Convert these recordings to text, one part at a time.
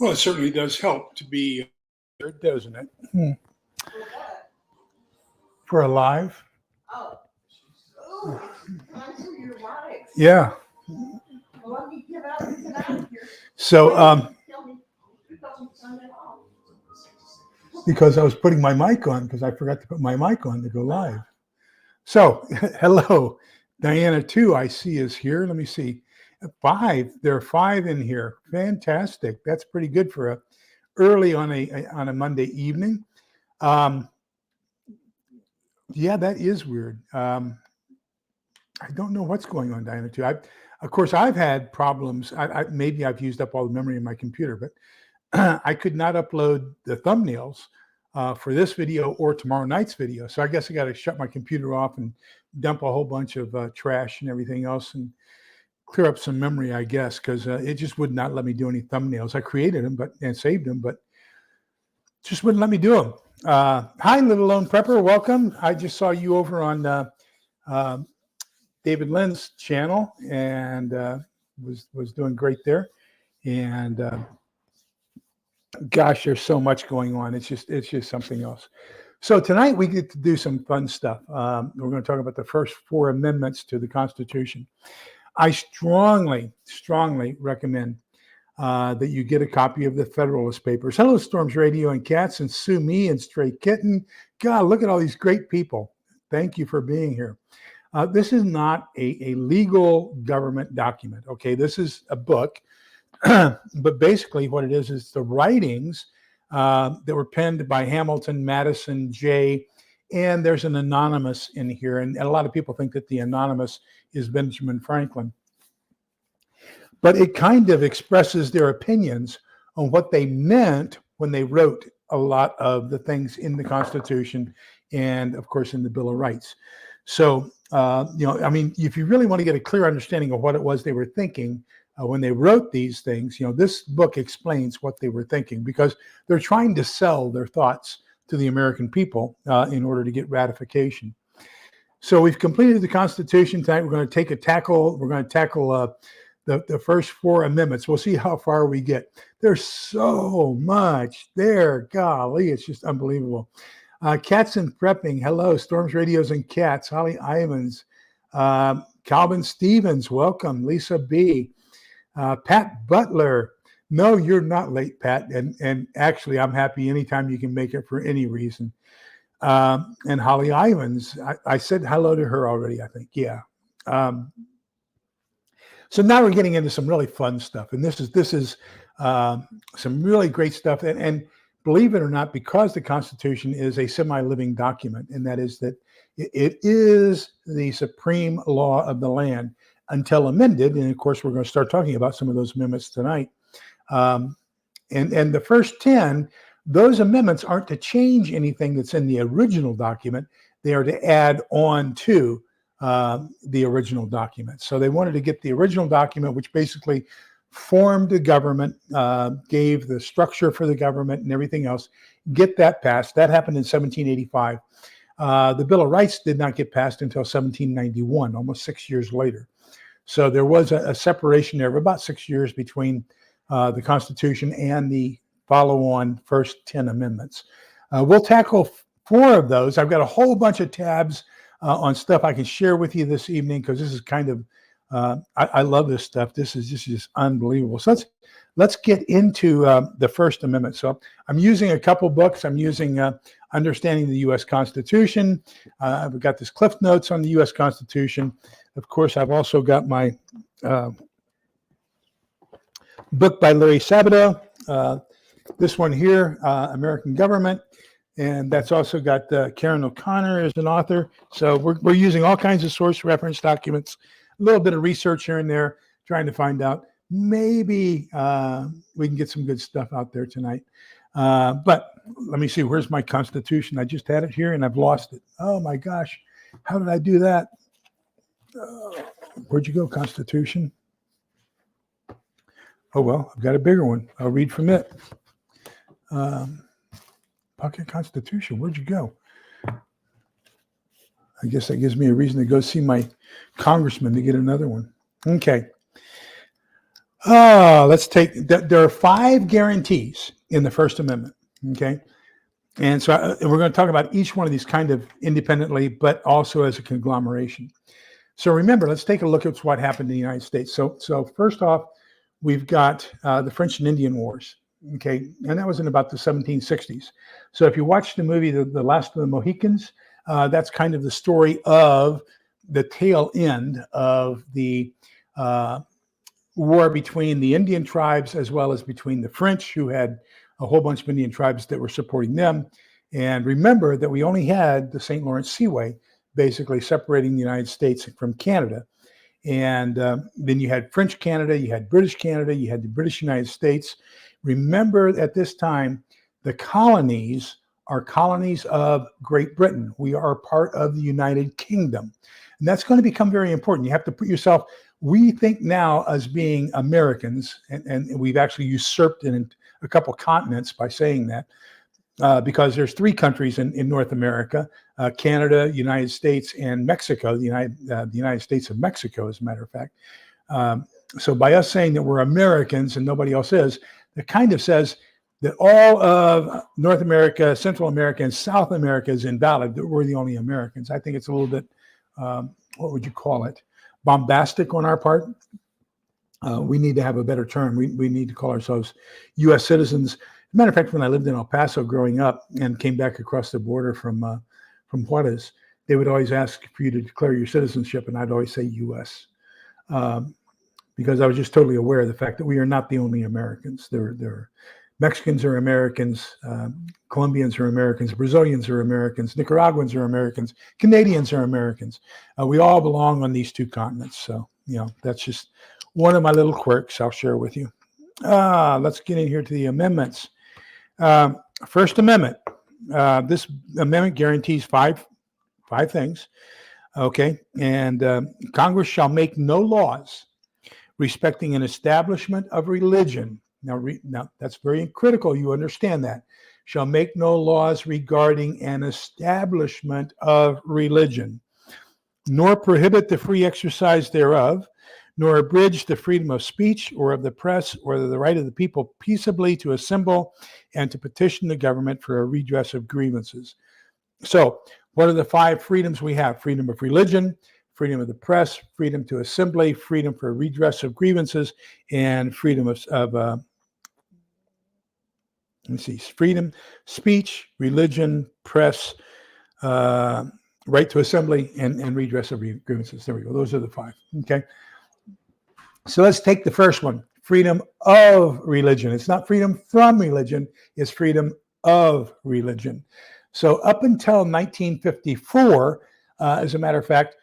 Well, it certainly does help to be here, doesn't it? For a live? Oh, it's time for your live. Yeah. Well, let me get out here. So, Tell me, you don't turn it off. because I was putting my mic on, because I forgot to put my mic on to go live. So, hello. Diana 2, I see, is here. Let me see. 5. There are 5 in here. Fantastic. That's pretty good for a early on a Monday evening. Yeah, that is weird. I don't know what's going on, Diana 2. Of course, I've had problems. Maybe I've used up all the memory in my computer, but I could not upload the thumbnails for this video or tomorrow night's video. So I guess I got to shut my computer off and dump a whole bunch of trash and everything else and clear up some memory, I guess, because it just would not let me do any thumbnails. I created them and saved them, but just wouldn't let me do them. Hi, Little Lone Prepper. Welcome. I just saw you over on David Lynn's channel and was doing great there. And gosh, there's so much going on. It's just something else. So tonight we get to do some fun stuff. We're going to talk about the first 4 amendments to the Constitution. I strongly recommend that you get a copy of the Federalist Papers. Hello, Storms Radio and Cats and Sue Me and Stray Kitten. God, look at all these great people. Thank you for being here. This is not a legal government document. Okay, this is a book. But basically what it is the writings that were penned by Hamilton, Madison, Jay, and there's an anonymous in here. And a lot of people think that the anonymous is Benjamin Franklin. But it kind of expresses their opinions on what they meant when they wrote a lot of the things in the Constitution and, of course, in the Bill of Rights. So, I mean, if you really want to get a clear understanding of what it was they were thinking, when they wrote these things, this book explains what they were thinking because they're trying to sell their thoughts to the American people in order to get ratification. So we've completed the Constitution tonight. We're going to tackle the first 4 amendments. We'll see how far we get. There's so much there. Golly, it's just unbelievable. Cats and Prepping. Hello, Storms Radios and Cats. Holly Ivans. Calvin Stevens. Welcome. Lisa B. Pat Butler. No, you're not late, Pat. And actually, I'm happy anytime you can make it for any reason. And Holly Ivans. I said hello to her already, I think. Yeah. So now we're getting into some really fun stuff. And this is some really great stuff. And believe it or not, because the Constitution is a semi-living document, and that is that it is the supreme law of the land until amended. And of course, we're going to start talking about some of those amendments tonight. And the first 10, those amendments aren't to change anything that's in the original document. They are to add on to the original document. So they wanted to get the original document, which basically formed the government, gave the structure for the government and everything else, get that passed. That happened in 1785. The Bill of Rights did not get passed until 1791, almost 6 years later. So there was a separation there of about 6 years between the Constitution and the follow-on first 10 amendments. We'll tackle 4 of those. I've got a whole bunch of tabs on stuff I can share with you this evening because this is kind of, I love this stuff. This is just unbelievable. So let's get into the First Amendment. So I'm using a couple books. I'm using Understanding the U.S. Constitution. I've got this Cliff Notes on the U.S. Constitution. Of course, I've also got my book by Larry Sabato. This one here, American Government. And that's also got Karen O'Connor as an author. So we're using all kinds of source reference documents, a little bit of research here and there, trying to find out maybe we can get some good stuff out there tonight. But let me see, where's my Constitution? I just had it here and I've lost it. Oh my gosh, how did I do that? Where'd you go, Constitution? Oh, well, I've got a bigger one. I'll read from it. Pocket Constitution, where'd you go? I guess that gives me a reason to go see my congressman to get another one. Okay. Let's take, there are 5 guarantees in the First Amendment, okay? And so we're going to talk about each one of these kind of independently, but also as a conglomeration. So remember, let's take a look at what happened in the United States. So first off, we've got the French and Indian Wars, okay? And that was in about the 1760s. So if you watch the movie, The Last of the Mohicans, that's kind of the story of the tail end of the war between the Indian tribes as well as between the French, who had a whole bunch of Indian tribes that were supporting them. And remember that we only had the St. Lawrence Seaway basically separating the United States from Canada. And then you had French Canada, you had British Canada, you had the British United States. Remember, at this time, the colonies are colonies of Great Britain. We are part of the United Kingdom. And that's going to become very important. You have to put yourself, we think now as being Americans, and we've actually usurped in a couple continents by saying that, because there's 3 countries in North America, Canada, United States, and Mexico, the United States of Mexico, as a matter of fact. So by us saying that we're Americans and nobody else is, it kind of says that all of North America, Central America, and South America is invalid, that we're the only Americans. I think it's a little bit, what would you call it, bombastic on our part. We need to have a better term. We need to call ourselves U.S. citizens. As a matter of fact, when I lived in El Paso growing up and came back across the border from Juarez, they would always ask for you to declare your citizenship, and I'd always say U.S. Because I was just totally aware of the fact that we are not the only Americans. There Mexicans are Americans, Colombians are Americans, Brazilians are Americans, Nicaraguans are Americans, Canadians are Americans. We all belong on these 2 continents. So, that's just one of my little quirks I'll share with you. Let's get in here to the amendments. First Amendment. This amendment guarantees five things. Okay. And Congress shall make no laws respecting an establishment of religion. Now, that's very critical. You understand that. Shall make no laws regarding an establishment of religion, nor prohibit the free exercise thereof, nor abridge the freedom of speech or of the press or the right of the people peaceably to assemble and to petition the government for a redress of grievances. So what are the 5 freedoms we have? Freedom of religion, freedom of the press, freedom to assembly, freedom for redress of grievances, and freedom of freedom, speech, religion, press, right to assembly, and redress of grievances. There we go. Those are the 5. Okay. So let's take the first one, freedom of religion. It's not freedom from religion, it's freedom of religion. So up until 1954, as a matter of fact,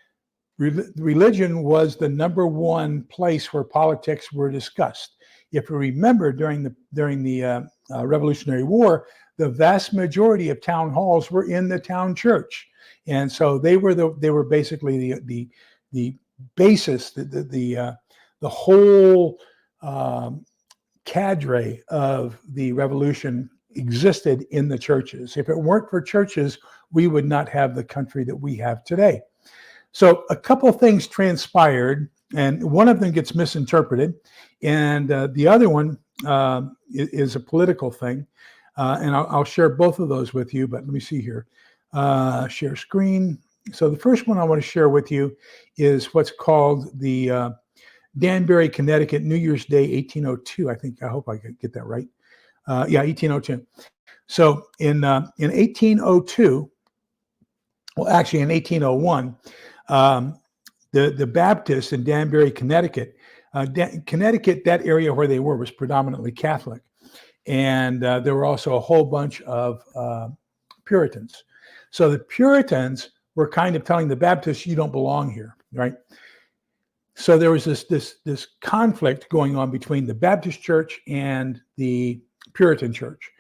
religion was the number 1 place where politics were discussed. If you remember, during the Revolutionary War, the vast majority of town halls were in the town church, and so they were basically the basis, the whole cadre of the revolution existed in the churches. If it weren't for churches, we would not have the country that we have today. So a couple of things transpired, and one of them gets misinterpreted, and the other one is a political thing. And I'll share both of those with you, but let me see here. Share screen. So the first one I want to share with you is what's called the Danbury, Connecticut, New Year's Day, 1802. I hope I could get that right. 1802. So in 1802, well, actually in 1801, the Baptists in Danbury, Connecticut, that area where they were was predominantly Catholic. And there were also a whole bunch of Puritans. So the Puritans were kind of telling the Baptists, you don't belong here, right? So there was this conflict going on between the Baptist church and the Puritan church.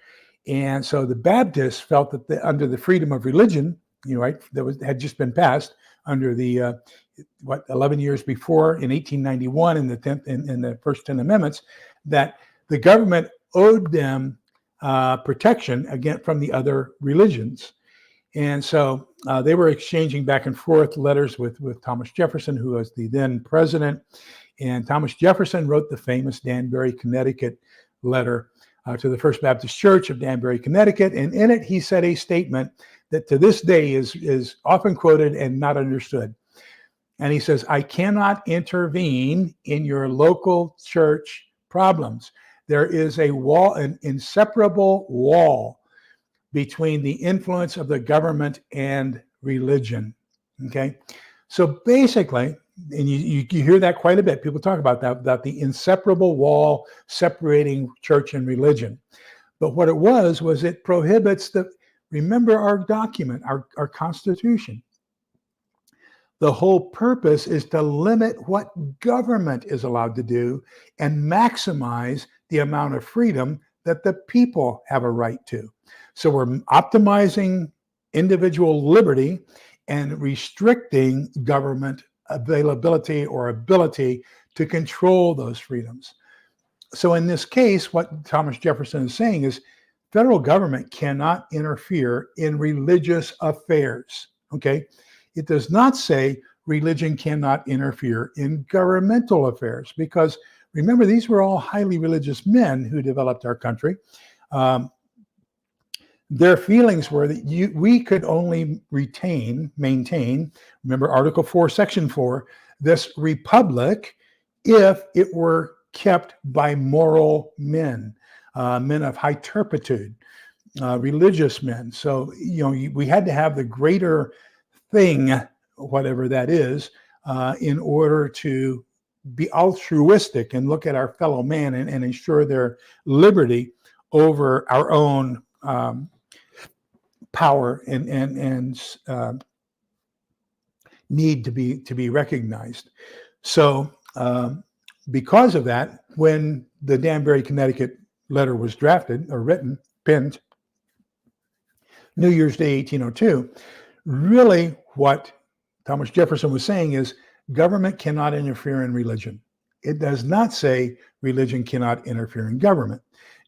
And so the Baptists felt that under the freedom of religion, right, that had just been passed under the 11 years before in 1891 in the first 10 amendments, that the government owed them protection again from the other religions. And so they were exchanging back and forth letters with Thomas Jefferson, who was the then president. And Thomas Jefferson wrote the famous Danbury, Connecticut letter to the First Baptist Church of Danbury, Connecticut. And in it, he said a statement that to this day is often quoted and not understood. And he says, I cannot intervene in your local church problems. There is a wall, an inseparable wall between the influence of the government and religion. Okay. So basically, and you hear that quite a bit. People talk about that the inseparable wall separating church and religion. But what it was it prohibits remember our document, our Constitution. The whole purpose is to limit what government is allowed to do and maximize the amount of freedom that the people have a right to. So we're optimizing individual liberty and restricting government availability or ability to control those freedoms. So in this case, what Thomas Jefferson is saying is federal government cannot interfere in religious affairs, okay? It does not say religion cannot interfere in governmental affairs, because remember, these were all highly religious men who developed our country. Their feelings were that we could only maintain, remember Article 4, Section 4, this republic if it were kept by moral men, men of high turpitude, religious men. So, we had to have the greater thing, whatever that is, in order to be altruistic and look at our fellow man and ensure their liberty over our own power and need to be recognized. So because of that, when the Danbury, Connecticut letter was drafted or penned, New Year's Day, 1802, really what Thomas Jefferson was saying is government cannot interfere in religion. It does not say religion cannot interfere in government.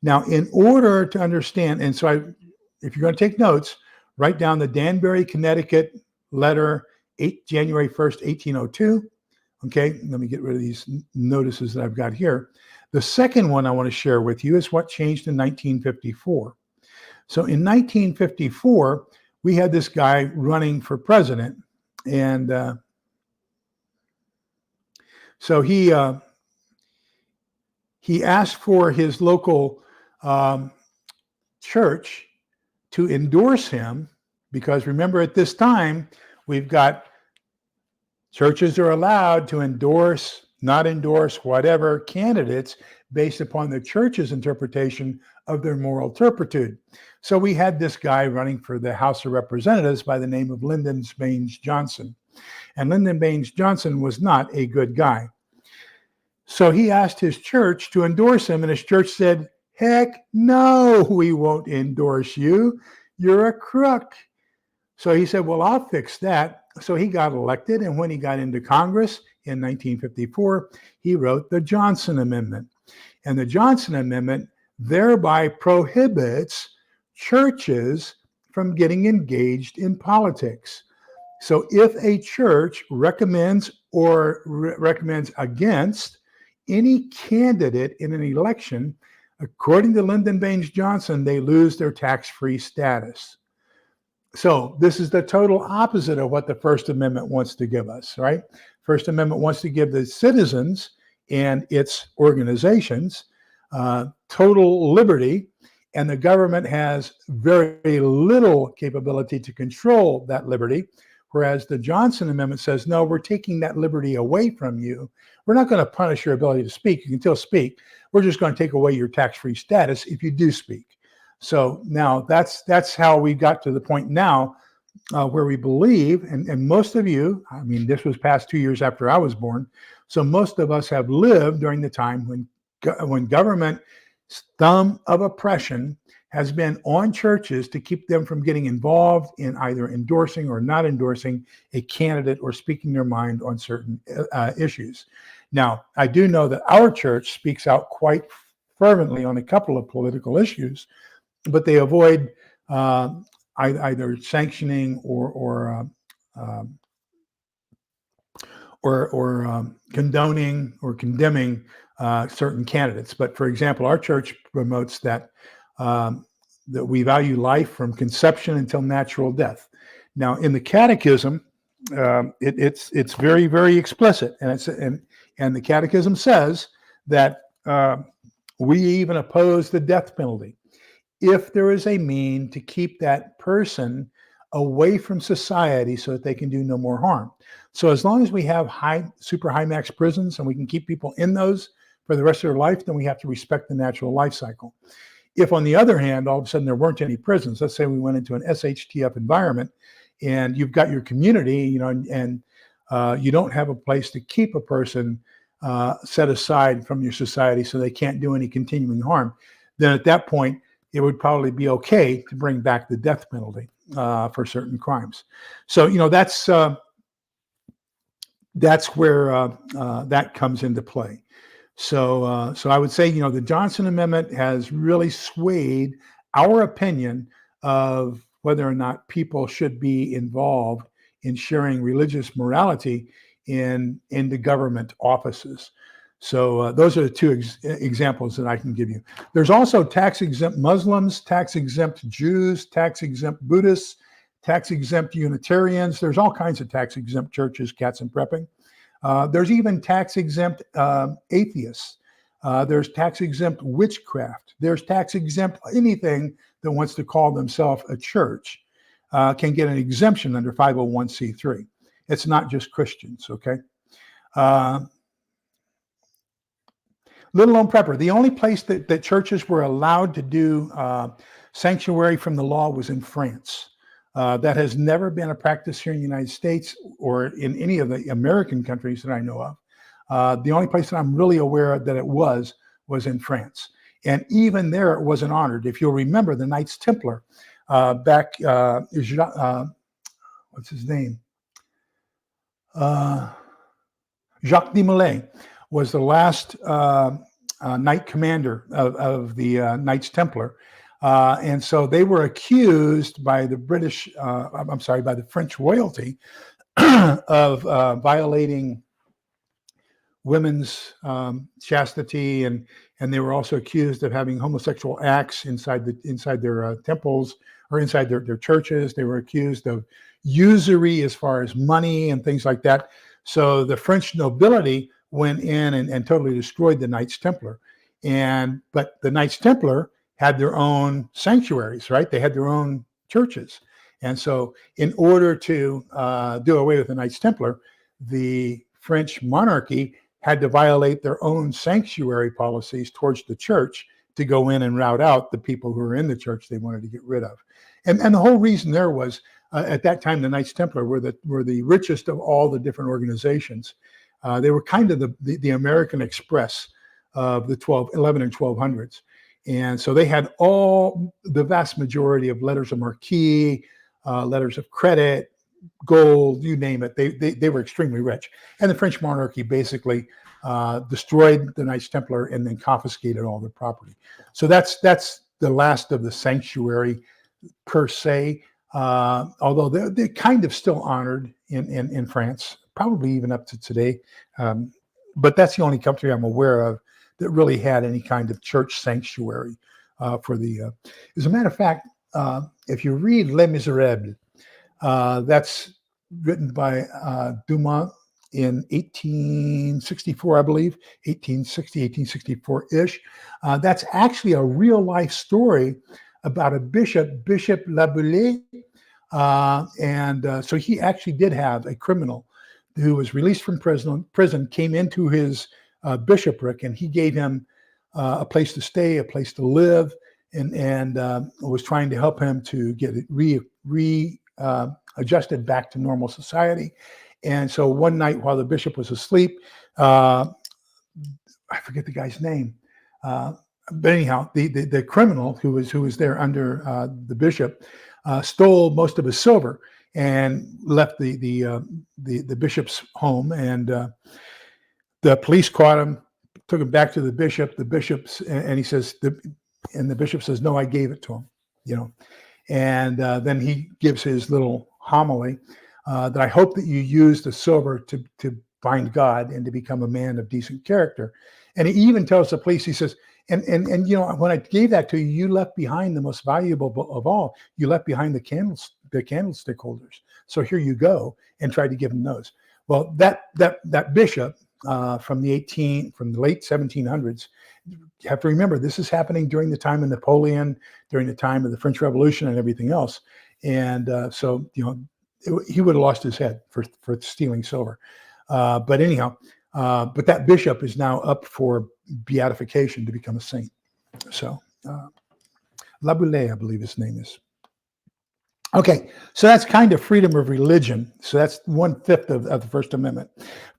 Now, in order to understand, and so if you're going to take notes, write down the Danbury, Connecticut letter, January 1st, 1802. Okay, let me get rid of these notices that I've got here. The second one I want to share with you is what changed in 1954. So in 1954, we had this guy running for president, and so he asked for his local church to endorse him, because remember, at this time, we've got churches are allowed to endorse, not endorse, whatever candidates based upon the church's interpretation of their moral turpitude. So we had this guy running for the House of Representatives by the name of Lyndon Baines Johnson. And Lyndon Baines Johnson was not a good guy. So he asked his church to endorse him, and his church said, heck no, we won't endorse you. You're a crook. So he said, well, I'll fix that. So he got elected, and when he got into Congress in 1954, he wrote the Johnson Amendment. And the Johnson Amendment thereby prohibits churches from getting engaged in politics. So if a church recommends or recommends against any candidate in an election, according to Lyndon Baines Johnson, they lose their tax-free status. So this is the total opposite of what the First Amendment wants to give us, right? First Amendment wants to give the citizens and its organizations total liberty, and the government has very little capability to control that liberty, whereas the Johnson Amendment says, no, we're taking that liberty away from you. We're not going to punish your ability to speak. You can still speak. We're just going to take away your tax-free status if you do speak. So now that's how we got to the point now where we believe, and most of you, I mean, this was past 2 years after I was born, so most of us have lived during the time when government's thumb of oppression has been on churches to keep them from getting involved in either endorsing or not endorsing a candidate or speaking their mind on certain issues. Now, I do know that our church speaks out quite fervently on a couple of political issues, but they avoid either sanctioning or condoning or condemning certain candidates. But for example, our church promotes that that we value life from conception until natural death. Now, in the Catechism, it's very, very explicit, and the Catechism says that we even oppose the death penalty if there is a mean to keep that person away from society so that they can do no more harm. So as long as we have super high max prisons and we can keep people in those for the rest of their life, then we have to respect the natural life cycle. If, on the other hand, all of a sudden there weren't any prisons, let's say we went into an SHTF environment and you've got your community, and you don't have a place to keep a person set aside from your society so they can't do any continuing harm, then at that point, it would probably be okay to bring back the death penalty for certain crimes. So, that's where that comes into play. So I would say, the Johnson Amendment has really swayed our opinion of whether or not people should be involved in sharing religious morality in the government offices. So those are the two examples that I can give you. There's also tax-exempt Muslims, tax-exempt Jews, tax-exempt Buddhists, tax-exempt Unitarians. There's all kinds of tax-exempt churches, cats and prepping. There's even tax-exempt atheists. There's tax-exempt witchcraft. There's tax-exempt anything that wants to call themselves a church can get an exemption under 501c3. It's not just Christians, okay? Little known prepper. The only place that churches were allowed to do sanctuary from the law was in France. That has never been a practice here in the United States or in any of the American countries that I know of. The only place that I'm really aware of that it was in France. And even there, it wasn't honored. If you'll remember, the Knights Templar back, what's his name? Jacques de Molay was the last knight commander of the Knights Templar. And so they were accused by the by the French royalty of violating women's chastity, and they were also accused of having homosexual acts inside their temples or inside their churches. They were accused of usury as far as money and things like that. So the French nobility went in and totally destroyed the Knights Templar. But the Knights Templar had their own sanctuaries, right? They had their own churches. And so in order to do away with the Knights Templar, the French monarchy had to violate their own sanctuary policies towards the church to go in and rout out the people who were in the church they wanted to get rid of. And the whole reason there was, at that time, the Knights Templar were the richest of all the different organizations. They were kind of the American Express of the 11 and 1200s. And so they had the vast majority of letters of marque, letters of credit, gold, you name it. They were extremely rich. And the French monarchy basically destroyed the Knights Templar and then confiscated all their property. So that's the last of the sanctuary per se, although they're kind of still honored in France, probably even up to today. But that's the only country I'm aware of that really had any kind of church sanctuary for the. As a matter of fact, if you read Les Miserables, that's written by Dumas in 1864, I believe, 1864-ish. That's actually a real life story about a bishop, Bishop Laboulaye. So he actually did have a criminal who was released from prison, came into his bishopric, and he gave him a place to stay, a place to live, and was trying to help him to get it adjusted back to normal society. And so one night while the bishop was asleep, I forget the guy's name, but anyhow, the criminal who was there under the bishop stole most of his silver and left the bishop's home, and the police caught him, took him back to the bishop. The bishop says, no, I gave it to him, And then he gives his little homily that I hope that you use the silver to find God and to become a man of decent character. And he even tells the police, he says, and when I gave that to you, you left behind the most valuable of all. You left behind the candlestick holders. So here you go, and tried to give them those. Well, that bishop from the late 1700s, you have to remember, this is happening during the time of Napoleon, during the time of the French Revolution and everything else. And so, he would have lost his head for stealing silver. But anyhow, but that bishop is now up for beatification to become a saint. So, Laboulaye, I believe his name is. Okay, so that's kind of freedom of religion. So that's 1/5 of the First Amendment.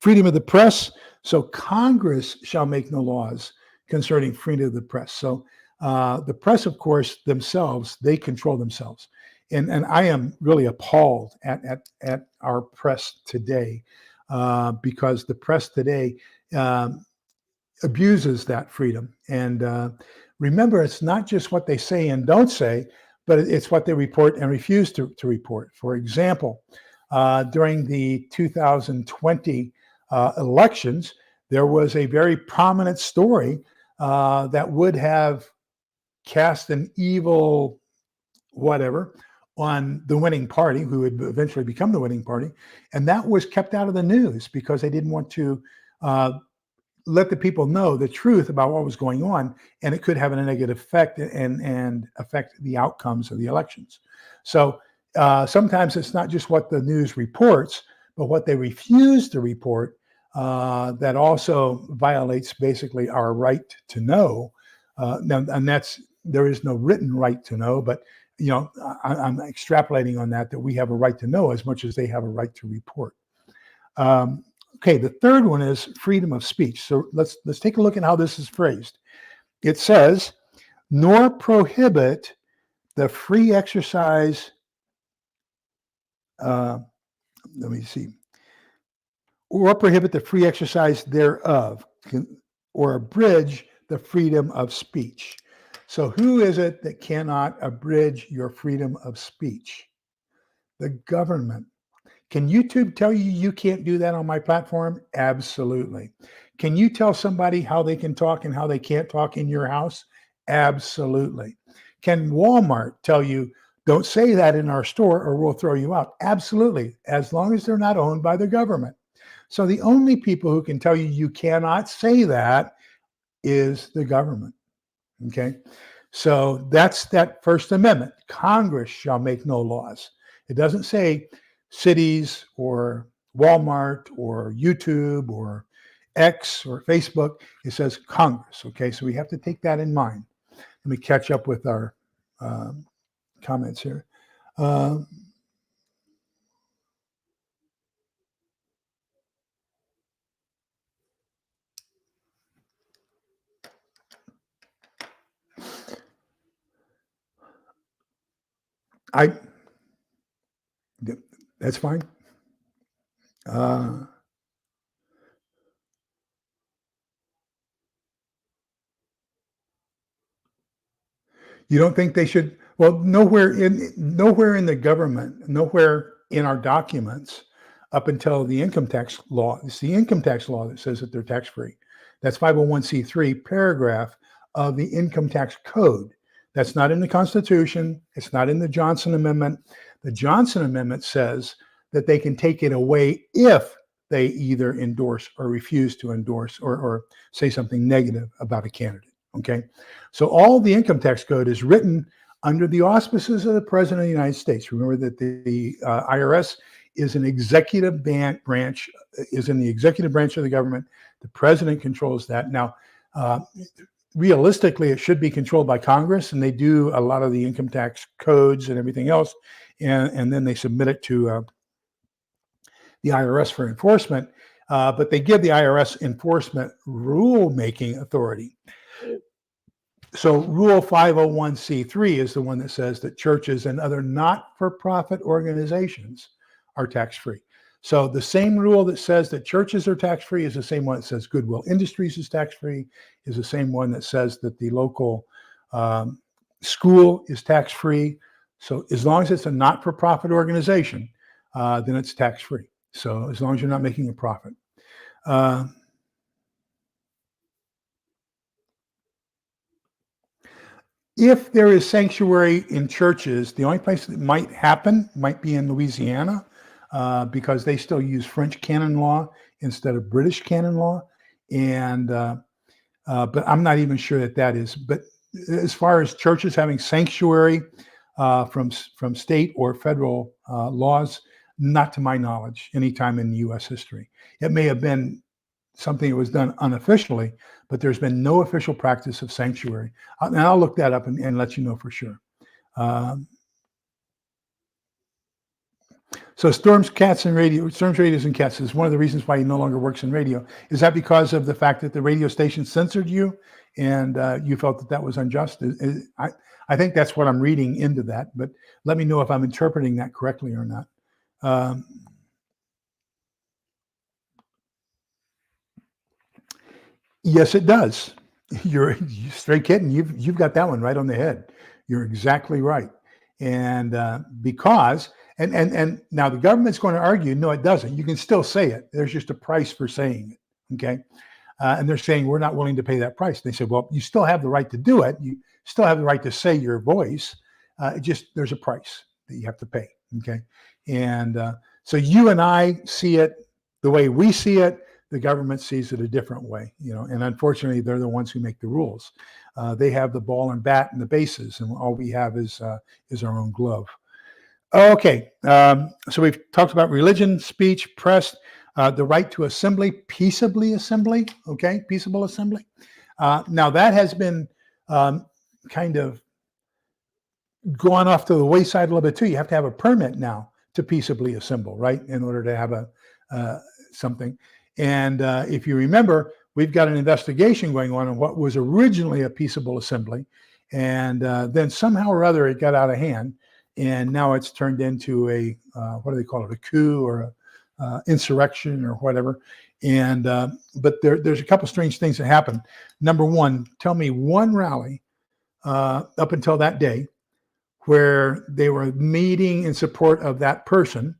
Freedom of the press. So Congress shall make no laws concerning freedom of the press. So the press, of course, themselves, they control themselves. And I am really appalled at our press today because the press today abuses that freedom. And remember, it's not just what they say and don't say, but it's what they report and refuse to report. For example, during the 2020 elections, there was a very prominent story that would have cast an evil whatever on the winning party, who would eventually become the winning party. And that was kept out of the news because they didn't want to let the people know the truth about what was going on, and it could have a negative effect and affect the outcomes of the elections. So sometimes it's not just what the news reports, but what they refuse to report that also violates basically our right to know. And there is no written right to know, but I'm extrapolating on that we have a right to know as much as they have a right to report. Okay, the third one is freedom of speech. So let's take a look at how this is phrased. It says, nor prohibit the free exercise, let me see, or prohibit the free exercise thereof, or abridge the freedom of speech. So who is it that cannot abridge your freedom of speech? The government. Can YouTube tell you can't do that on my platform? Absolutely. Can you tell somebody how they can talk and how they can't talk in your house? Absolutely. Can Walmart tell you, don't say that in our store or we'll throw you out? Absolutely, as long as they're not owned by the government. So the only people who can tell you cannot say that is the government. Okay, so that's that First Amendment. Congress shall make no laws. It doesn't say cities or Walmart or YouTube or X or Facebook. It says Congress. Okay, so we have to take that in mind. Let me catch up with our comments here. That's fine. You don't think they should? Well, nowhere in the government, nowhere in our documents, up until the income tax law. It's the income tax law that says that they're tax-free. That's 501c3 paragraph of the income tax code. That's not in the Constitution. It's not in the Johnson Amendment. The Johnson Amendment says that they can take it away if they either endorse or refuse to endorse or say something negative about a candidate. Okay, so all the income tax code is written under the auspices of the President of the United States. Remember that the IRS is an executive branch, is in the executive branch of the government. The president controls that. Now, realistically, it should be controlled by Congress, and they do a lot of the income tax codes and everything else, and then they submit it to the IRS for enforcement. But they give the IRS enforcement rule-making authority. So Rule 501c3 is the one that says that churches and other not-for-profit organizations are tax-free. So the same rule that says that churches are tax-free is the same one that says Goodwill Industries is tax-free, is the same one that says that the local school is tax-free. So as long as it's a not-for-profit organization, then it's tax-free. So as long as you're not making a profit. If there is sanctuary in churches, the only place that might happen might be in Louisiana, because they still use French canon law instead of British canon law. And but I'm not even sure that is. But as far as churches having sanctuary from state or federal laws, not to my knowledge, anytime in U.S. history. It may have been something that was done unofficially, but there's been no official practice of sanctuary. And I'll look that up and let you know for sure. So storms, radios, and cats is one of the reasons why he no longer works in radio. Is that because of the fact that the radio station censored you and you felt that was unjust? I think that's what I'm reading into that, but let me know if I'm interpreting that correctly or not. Yes, it does. You're straight kidding. You've got that one right on the head. You're exactly right. And because now the government's going to argue, no, it doesn't. You can still say it. There's just a price for saying it. Okay. And they're saying we're not willing to pay that price. They said, well, you still have the right to do it. You still have the right to say your voice. There's a price that you have to pay. Okay. And so you and I see it the way we see it. The government sees it a different way, and unfortunately, they're the ones who make the rules. They have the ball and bat and the bases, and all we have is our own glove. Okay, so we've talked about religion, speech, press, the right to assembly, peaceably assembly. Okay, peaceable assembly. Now that has been kind of gone off to the wayside a little bit too. You have to have a permit now to peaceably assemble, right, in order to have something. And if you remember, we've got an investigation going on what was originally a peaceable assembly. And then somehow or other, it got out of hand. And now it's turned into a, what do they call it, a coup or a insurrection or whatever. And but there's a couple strange things that happened. Number one, tell me one rally up until that day where they were meeting in support of that person,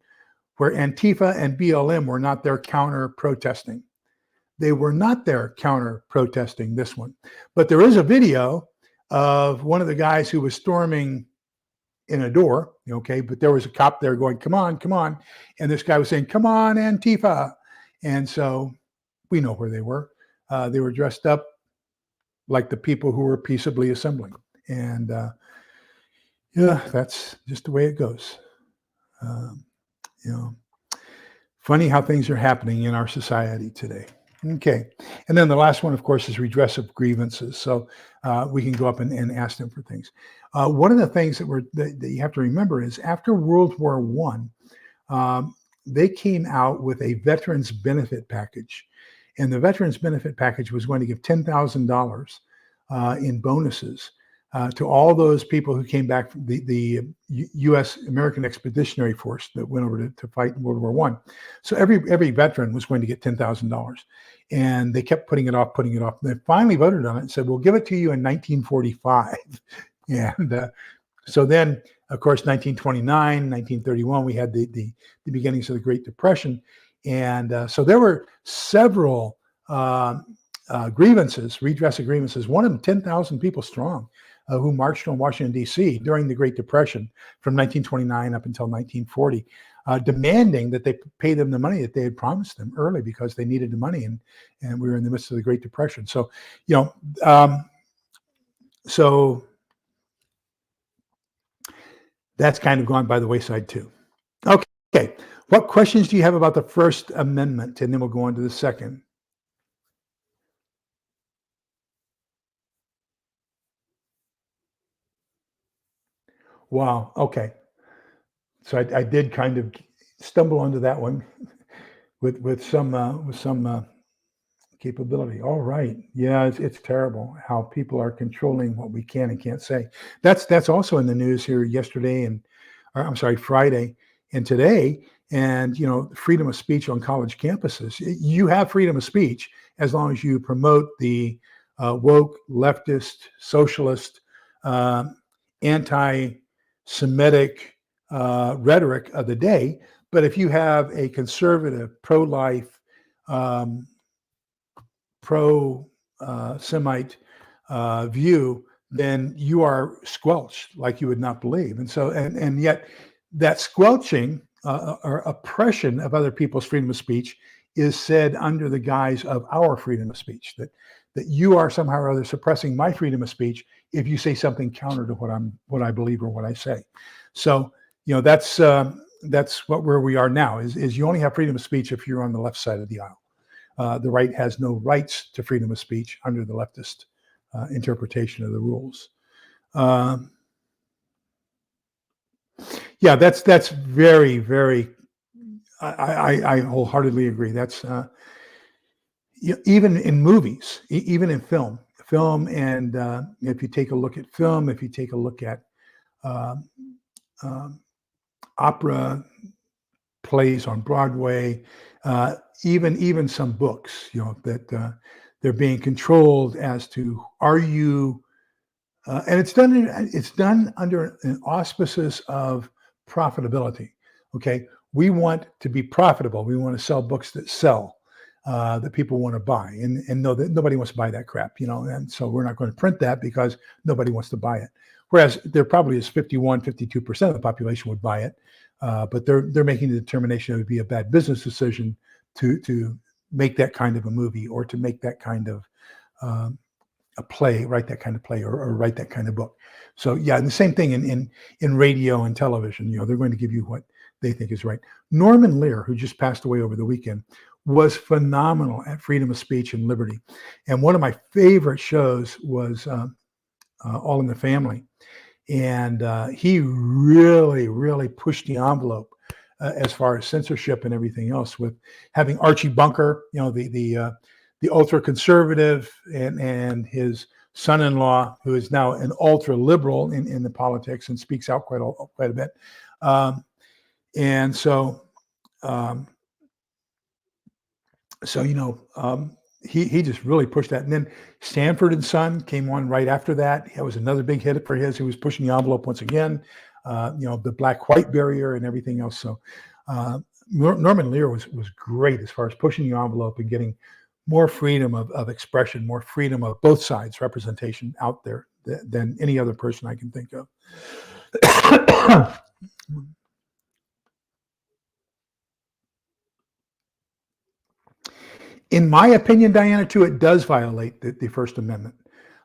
where Antifa and BLM were not there counter protesting. They were not there counter protesting this one. But there is a video of one of the guys who was storming in a door, okay, but there was a cop there going, come on, come on. And this guy was saying, come on, Antifa. And so we know where they were. They were dressed up like the people who were peaceably assembling. And yeah, that's just the way it goes. Funny how things are happening in our society today. Okay. And then the last one, of course, is redress of grievances. So we can go up and ask them for things. One of the things that you have to remember is after World War I, they came out with a veterans benefit package. And the veterans benefit package was going to give $10,000 in bonuses to all those people who came back from the U.S. American Expeditionary Force that went over to fight in World War I. So every veteran was going to get $10,000. And they kept putting it off. They finally voted on it and said, we'll give it to you in 1945. And so then, of course, 1929, 1931, we had the beginnings of the Great Depression. And so there were several grievances, redress of grievances, one of them 10,000 people strong, who marched on Washington, D.C. during the Great Depression from 1929 up until 1940, demanding that they pay them the money that they had promised them early because they needed the money. And we were in the midst of the Great Depression. So, so that's kind of gone by the wayside too. Okay. What questions do you have about the First Amendment? And then we'll go on to the second. Wow. Okay. So I did kind of stumble onto that one with some capability. All right. Yeah, it's terrible how people are controlling what we can and can't say. That's also in the news here Friday and today. And freedom of speech on college campuses. You have freedom of speech as long as you promote the woke, leftist, socialist, anti Semitic rhetoric of the day. But if you have a conservative, pro-life, pro-Semite view, then you are squelched like you would not believe. And so, and yet that squelching or oppression of other people's freedom of speech is said under the guise of our freedom of speech, that you are somehow or other suppressing my freedom of speech if you say something counter to what I believe or what I say. So, that's where we are now is you only have freedom of speech if you're on the left side of the aisle. The right has no rights to freedom of speech under the leftist interpretation of the rules. Yeah, that's very, very. I wholeheartedly agree. That's even in movies, even in film, and if you take a look at film, if you take a look at opera plays on Broadway, even some books, that they're being controlled as to are you, and it's done under an auspices of profitability. Okay, we want to be profitable. We want to sell books that sell, that people want to buy, and know that nobody wants to buy that crap, and so we're not going to print that because nobody wants to buy it. Whereas there probably is 52% of the population would buy it, but they're making the determination it would be a bad business decision to make that kind of a movie or to make that kind of a play, write that kind of play or write that kind of book. So yeah, and the same thing in radio and television. They're going to give you what they think is right. Norman Lear, who just passed away over the weekend, was phenomenal at freedom of speech and liberty. And one of my favorite shows was All in the Family. And he really, really pushed the envelope as far as censorship and everything else, with having Archie Bunker, the ultra conservative, and his son-in-law, who is now an ultra liberal in the politics and speaks out quite a bit. And so, he just really pushed that. And then Sanford and Son came on right after that. It was another big hit for his. He was pushing the envelope once again, the black-white barrier and everything else. So Norman Lear was great as far as pushing the envelope and getting more freedom of expression, more freedom of both sides representation out there than any other person I can think of. In my opinion, Diana, too, it does violate the First Amendment.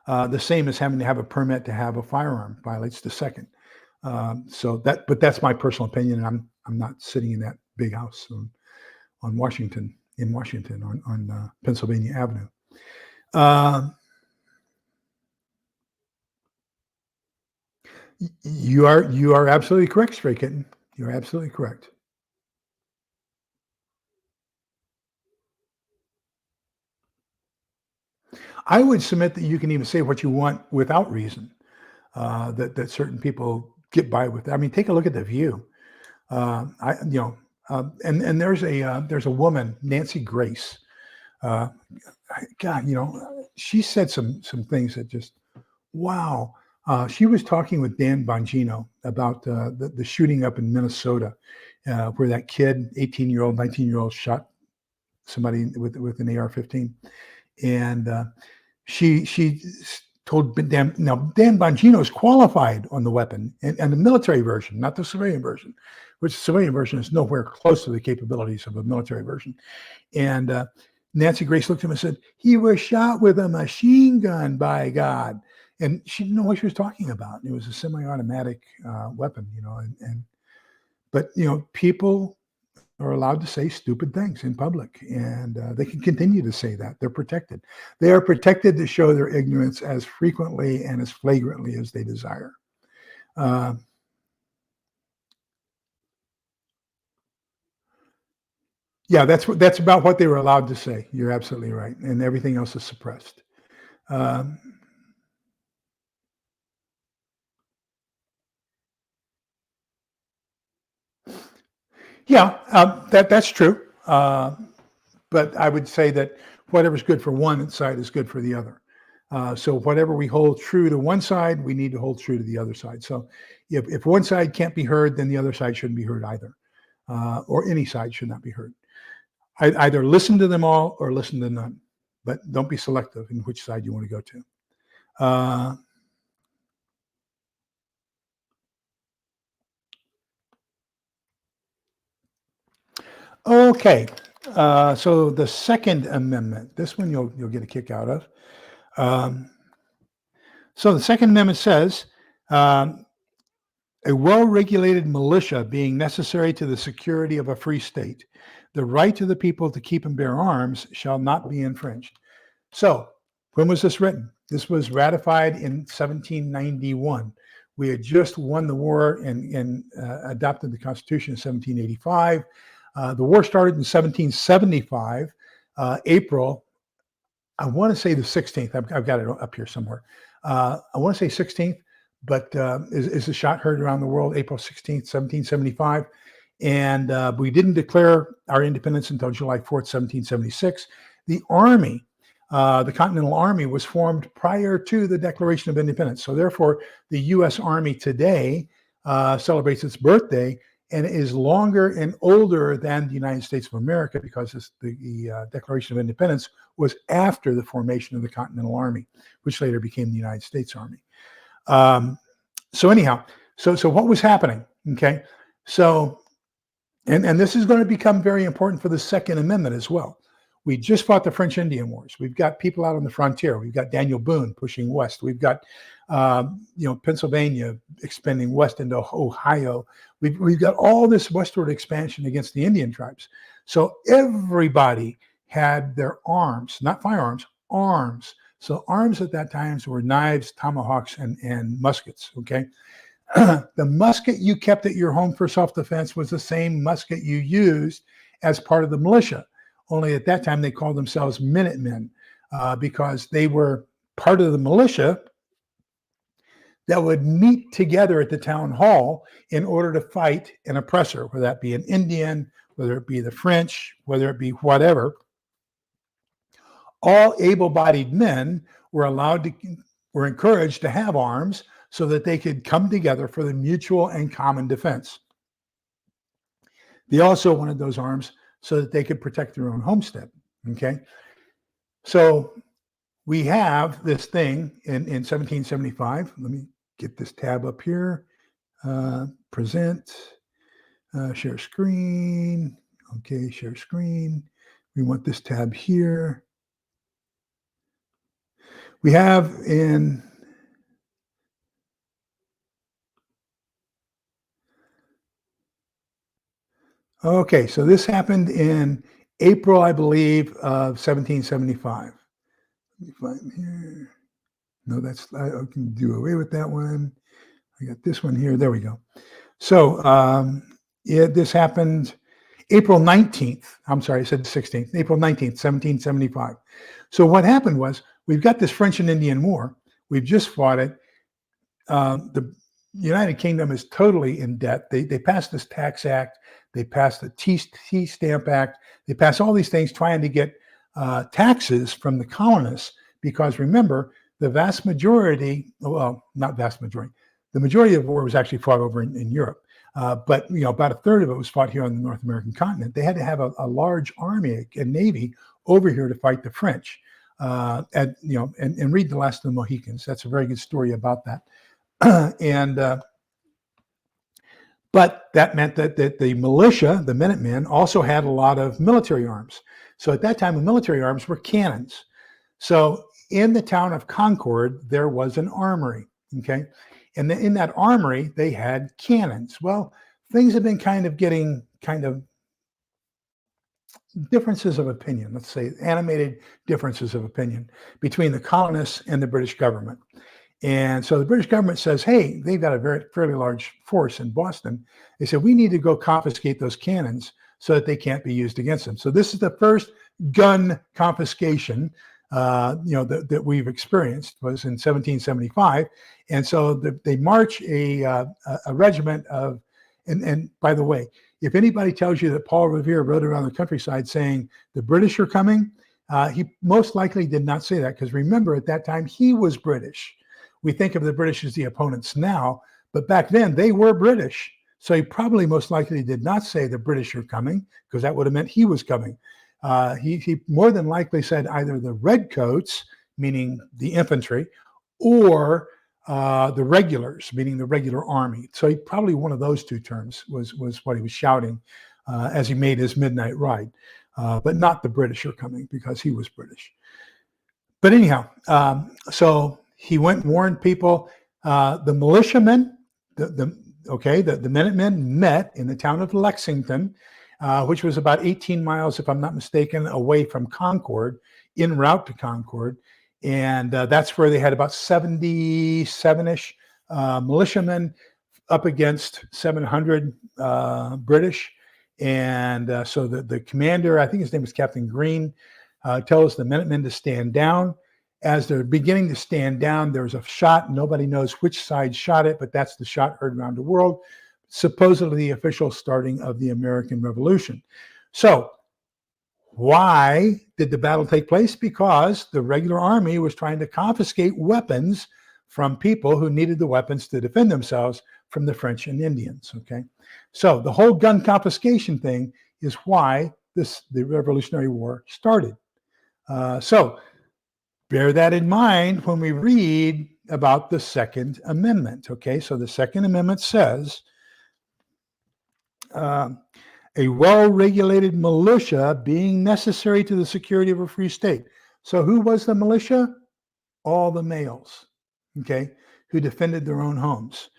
The same as having to have a permit to have a firearm violates the Second. But that's my personal opinion, and I'm not sitting in that big house on Washington on Pennsylvania Avenue. You are absolutely correct, Stray Kitten. You're absolutely correct. I would submit that you can even say what you want without reason. That certain people get by with. I mean, take a look at The View. And there's a woman, Nancy Grace. God, she said some things that just, wow. She was talking with Dan Bongino about the shooting up in Minnesota, where that kid, 18-year-old, 19-year-old, shot somebody with an AR-15, and she told Dan. Now Dan Bongino is qualified on the weapon and the military version, not the civilian version, which the civilian version is nowhere close to the capabilities of a military version. And Nancy Grace looked at him and said, "He was shot with a machine gun, by God." And she didn't know what she was talking about. It was a semi-automatic weapon, but people are allowed to say stupid things in public, and they can continue to say that. They're protected. They are protected to show their ignorance as frequently and as flagrantly as they desire. Yeah, that's about what they were allowed to say. You're absolutely right, and everything else is suppressed. Yeah, that's true. But I would say that whatever's good for one side is good for the other. So whatever we hold true to one side, we need to hold true to the other side. So if one side can't be heard, then the other side shouldn't be heard either, or any side should not be heard. Either listen to them all or listen to none, but don't be selective in which side you want to go to. Okay, so the Second Amendment, this one you'll get a kick out of. So the Second Amendment says, a well-regulated militia being necessary to the security of a free state, the right to the people to keep and bear arms shall not be infringed. So when was this written? This was ratified in 1791. We had just won the war and adopted the Constitution in 1785. The war started in 1775, April, I want to say the 16th. I've got it up here somewhere. I want to say 16th, but is the shot heard around the world April 16th, 1775. And we didn't declare our independence until July 4th, 1776. The Army, the Continental Army, was formed prior to the Declaration of Independence. So therefore, the U.S. Army today celebrates its birthday and is longer and older than the United States of America, because the Declaration of Independence was after the formation of the Continental Army, which later became the United States Army. So anyhow, so what was happening? Okay, so and this is going to become very important for the Second Amendment as well. We just fought the French Indian Wars. We've got people out on the frontier. We've got Daniel Boone pushing west. We've got Pennsylvania expanding west into Ohio. We've got all this westward expansion against the Indian tribes. So everybody had their arms, not firearms, arms. So arms at that time were knives, tomahawks, and muskets. Okay, the musket you kept at your home for self-defense was the same musket you used as part of the militia. Only at that time they called themselves Minutemen, because they were part of the militia that would meet together at the town hall in order to fight an oppressor, whether that be an Indian, whether it be the French, whether it be whatever. All able-bodied men were encouraged to have arms so that they could come together for the mutual and common defense. They also wanted those arms so that they could protect their own homestead. Okay, so we have this thing in 1775. Let me get this tab up here. Present, share screen. Okay, share screen. We want this tab here. We have in okay, so this happened in April, I believe, of 1775. Let me find here. No, I can do away with that one. I got this one here. There we go. So this happened April 19th. I'm sorry, I said the 16th. April 19th, 1775. So what happened was, we've got this French and Indian War. We've just fought it. The United Kingdom is totally in debt. They passed this tax act. They passed the T-Stamp Act. They passed all these things trying to get taxes from the colonists, because remember, the vast majority, well, not vast majority, the majority of the war was actually fought over in Europe. But about a third of it was fought here on the North American continent. They had to have a large army and navy over here to fight the French. And read The Last of the Mohicans. That's a very good story about that. But that meant that the militia, the Minutemen, also had a lot of military arms. So at that time, the military arms were cannons. So in the town of Concord, there was an armory. Okay, and in that armory, they had cannons. Well, things have been getting differences of opinion, let's say animated differences of opinion between the colonists and the British government. And so the British government says, hey, they've got a fairly large force in Boston. They said, we need to go confiscate those cannons so that they can't be used against them. So this is the first gun confiscation that we've experienced, was in 1775. And so they march a regiment of, and by the way, if anybody tells you that Paul Revere rode around the countryside saying the British are coming, He most likely did not say that because remember, at that time, he was British. We think of the British as the opponents now, but back then they were British. So he probably most likely did not say the British are coming because that would have meant he was coming. He more than likely said either the redcoats, meaning the infantry, or the regulars, meaning the regular army. So he probably one of those two terms was what he was shouting as he made his midnight ride, but not the British are coming because he was British. But anyhow, so he went and warned people. The militiamen, the Minutemen met in the town of Lexington, which was about 18 miles, if I'm not mistaken, away from Concord, en route to Concord. And that's where they had about 77-ish militiamen up against 700 British. And so the commander, I think his name was Captain Green, tells the Minutemen to stand down. As they're beginning to stand down, there's a shot. Nobody knows which side shot it, but that's the shot heard around the world, supposedly the official starting of the American Revolution. So why did the battle take place? Because the regular army was trying to confiscate weapons from people who needed the weapons to defend themselves from the French and Indians. Okay, so the whole gun confiscation thing is why the Revolutionary War started. So bear that in mind when we read about the Second Amendment. Okay, so the Second Amendment says a well-regulated militia being necessary to the security of a free state. So who was the militia? All the males, okay, who defended their own homes.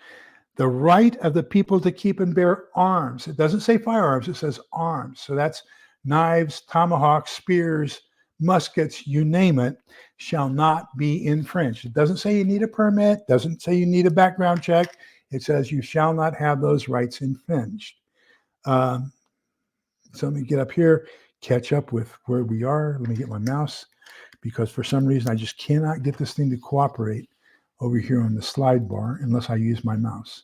The right of the people to keep and bear arms. It doesn't say firearms, it says arms. So that's knives, tomahawks, spears, muskets, you name it, shall not be infringed. It doesn't say you need a permit, doesn't say you need a background check. It says you shall not have those rights infringed. So let me get up here, catch up with where we are. Let me get my mouse because for some reason I just cannot get this thing to cooperate over here on the slide bar unless I use my mouse.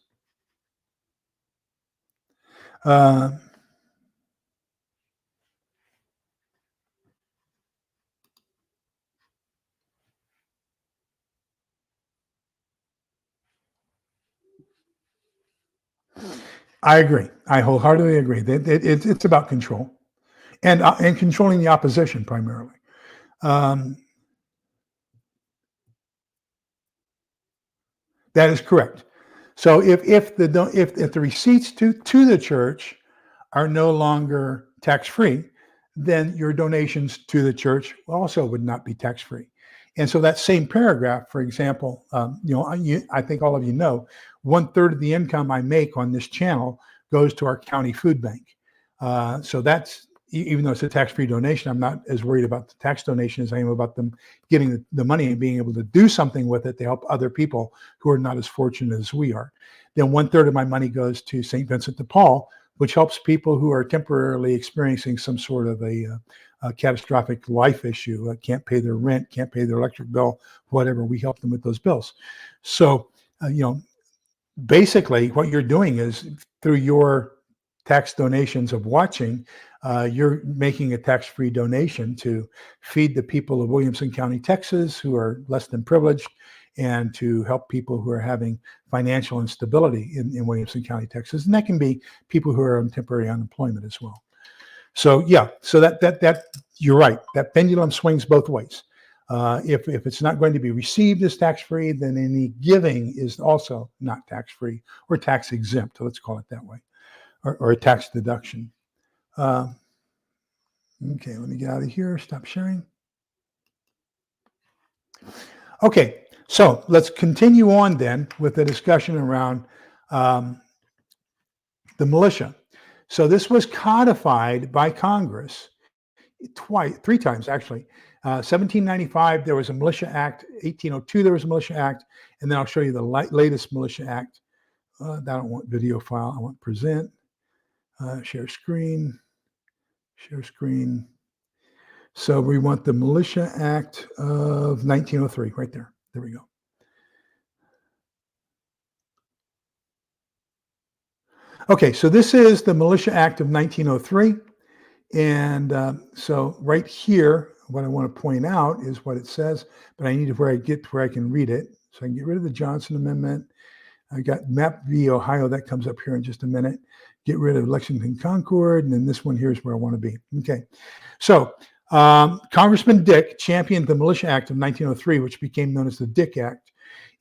I agree. I wholeheartedly agree. It's about control and controlling the opposition primarily. That is correct. So if the receipts to the church are no longer tax-free, then your donations to the church also would not be tax-free. And so that same paragraph, for example, I think all of you know, 1/3 of the income I make on this channel goes to our county food bank. So that's, even though it's a tax-free donation, I'm not as worried about the tax donation as I am about them getting the money and being able to do something with it to help other people who are not as fortunate as we are. Then 1/3 of my money goes to St. Vincent de Paul, which helps people who are temporarily experiencing some sort of a catastrophic life issue, can't pay their rent, can't pay their electric bill, whatever. We help them with those bills. So, basically what you're doing is through your tax donations of watching, you're making a tax-free donation to feed the people of Williamson County, Texas, who are less than privileged, and to help people who are having financial instability in Williamson County, Texas. And that can be people who are on temporary unemployment as well. So yeah, so that you're right. That pendulum swings both ways. If it's not going to be received as tax-free, then any giving is also not tax-free or tax exempt. Let's call it that way, or a tax deduction. Okay, let me get out of here. Stop sharing. Okay, so let's continue on then with the discussion around the militia. So this was codified by Congress three times actually. 1795, there was a Militia Act. 1802, there was a Militia Act. And then I'll show you the latest Militia Act. I don't want video file. I want present. Share screen. Share screen. So we want the Militia Act of 1903 right there. There we go. Okay, so this is the Militia Act of 1903. And so right here, what I want to point out is what it says, but I need to get to where I can read it. So I can get rid of the Johnson Amendment. I got Map v. Ohio. That comes up here in just a minute. Get rid of Lexington Concord. And then this one here is where I want to be. Okay. So Congressman Dick championed the Militia Act of 1903, which became known as the Dick Act.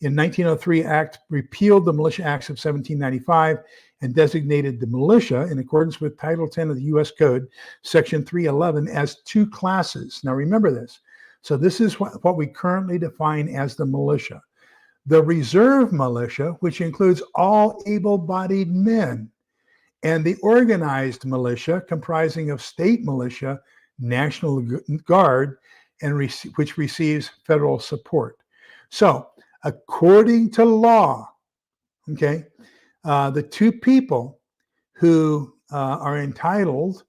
In 1903, Act repealed the Militia Acts of 1795 and designated the militia, in accordance with Title 10 of the U.S. Code, Section 311, as two classes. Now remember this. So this is what we currently define as the militia. The reserve militia, which includes all able-bodied men, and the organized militia, comprising of state militia, National Guard, and which receives federal support. So, according to law, okay, the two people who are entitled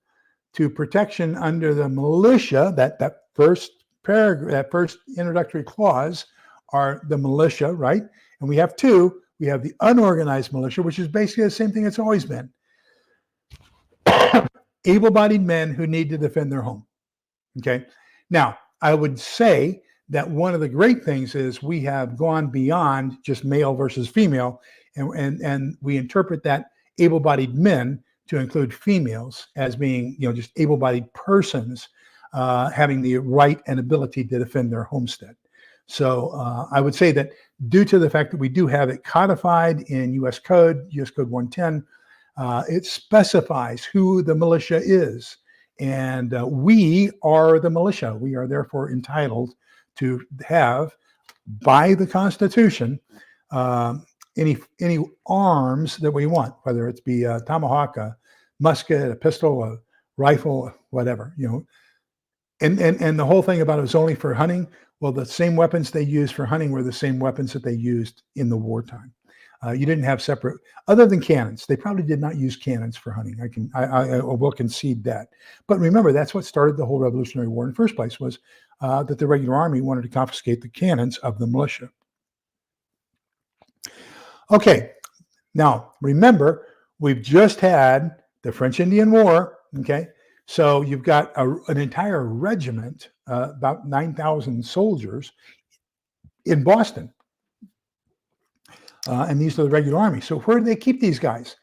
to protection under the militia, that first paragraph, that first introductory clause, are the militia, right? And we have two. We have the unorganized militia, which is basically the same thing it's always been. Able-bodied men who need to defend their home. Okay. Now, I would say that one of the great things is we have gone beyond just male versus female, and we interpret that able-bodied men to include females as being, just able-bodied persons having the right and ability to defend their homestead. So I would say that due to the fact that we do have it codified in U.S. Code 110, it specifies who the militia is. And we are the militia. We are therefore entitled to have, by the Constitution, any arms that we want, whether it's be a tomahawk, a musket, a pistol, a rifle, whatever, And the whole thing about it was only for hunting. Well, the same weapons they used for hunting were the same weapons that they used in the wartime. You didn't have separate, other than cannons. They probably did not use cannons for hunting. I will concede that. But remember, that's what started the whole Revolutionary War in the first place, was that the regular army wanted to confiscate the cannons of the militia. Okay, now remember, we've just had the French Indian War. Okay, so you've got an entire regiment, about 9,000 soldiers in Boston. And these are the regular army. So where did they keep these guys?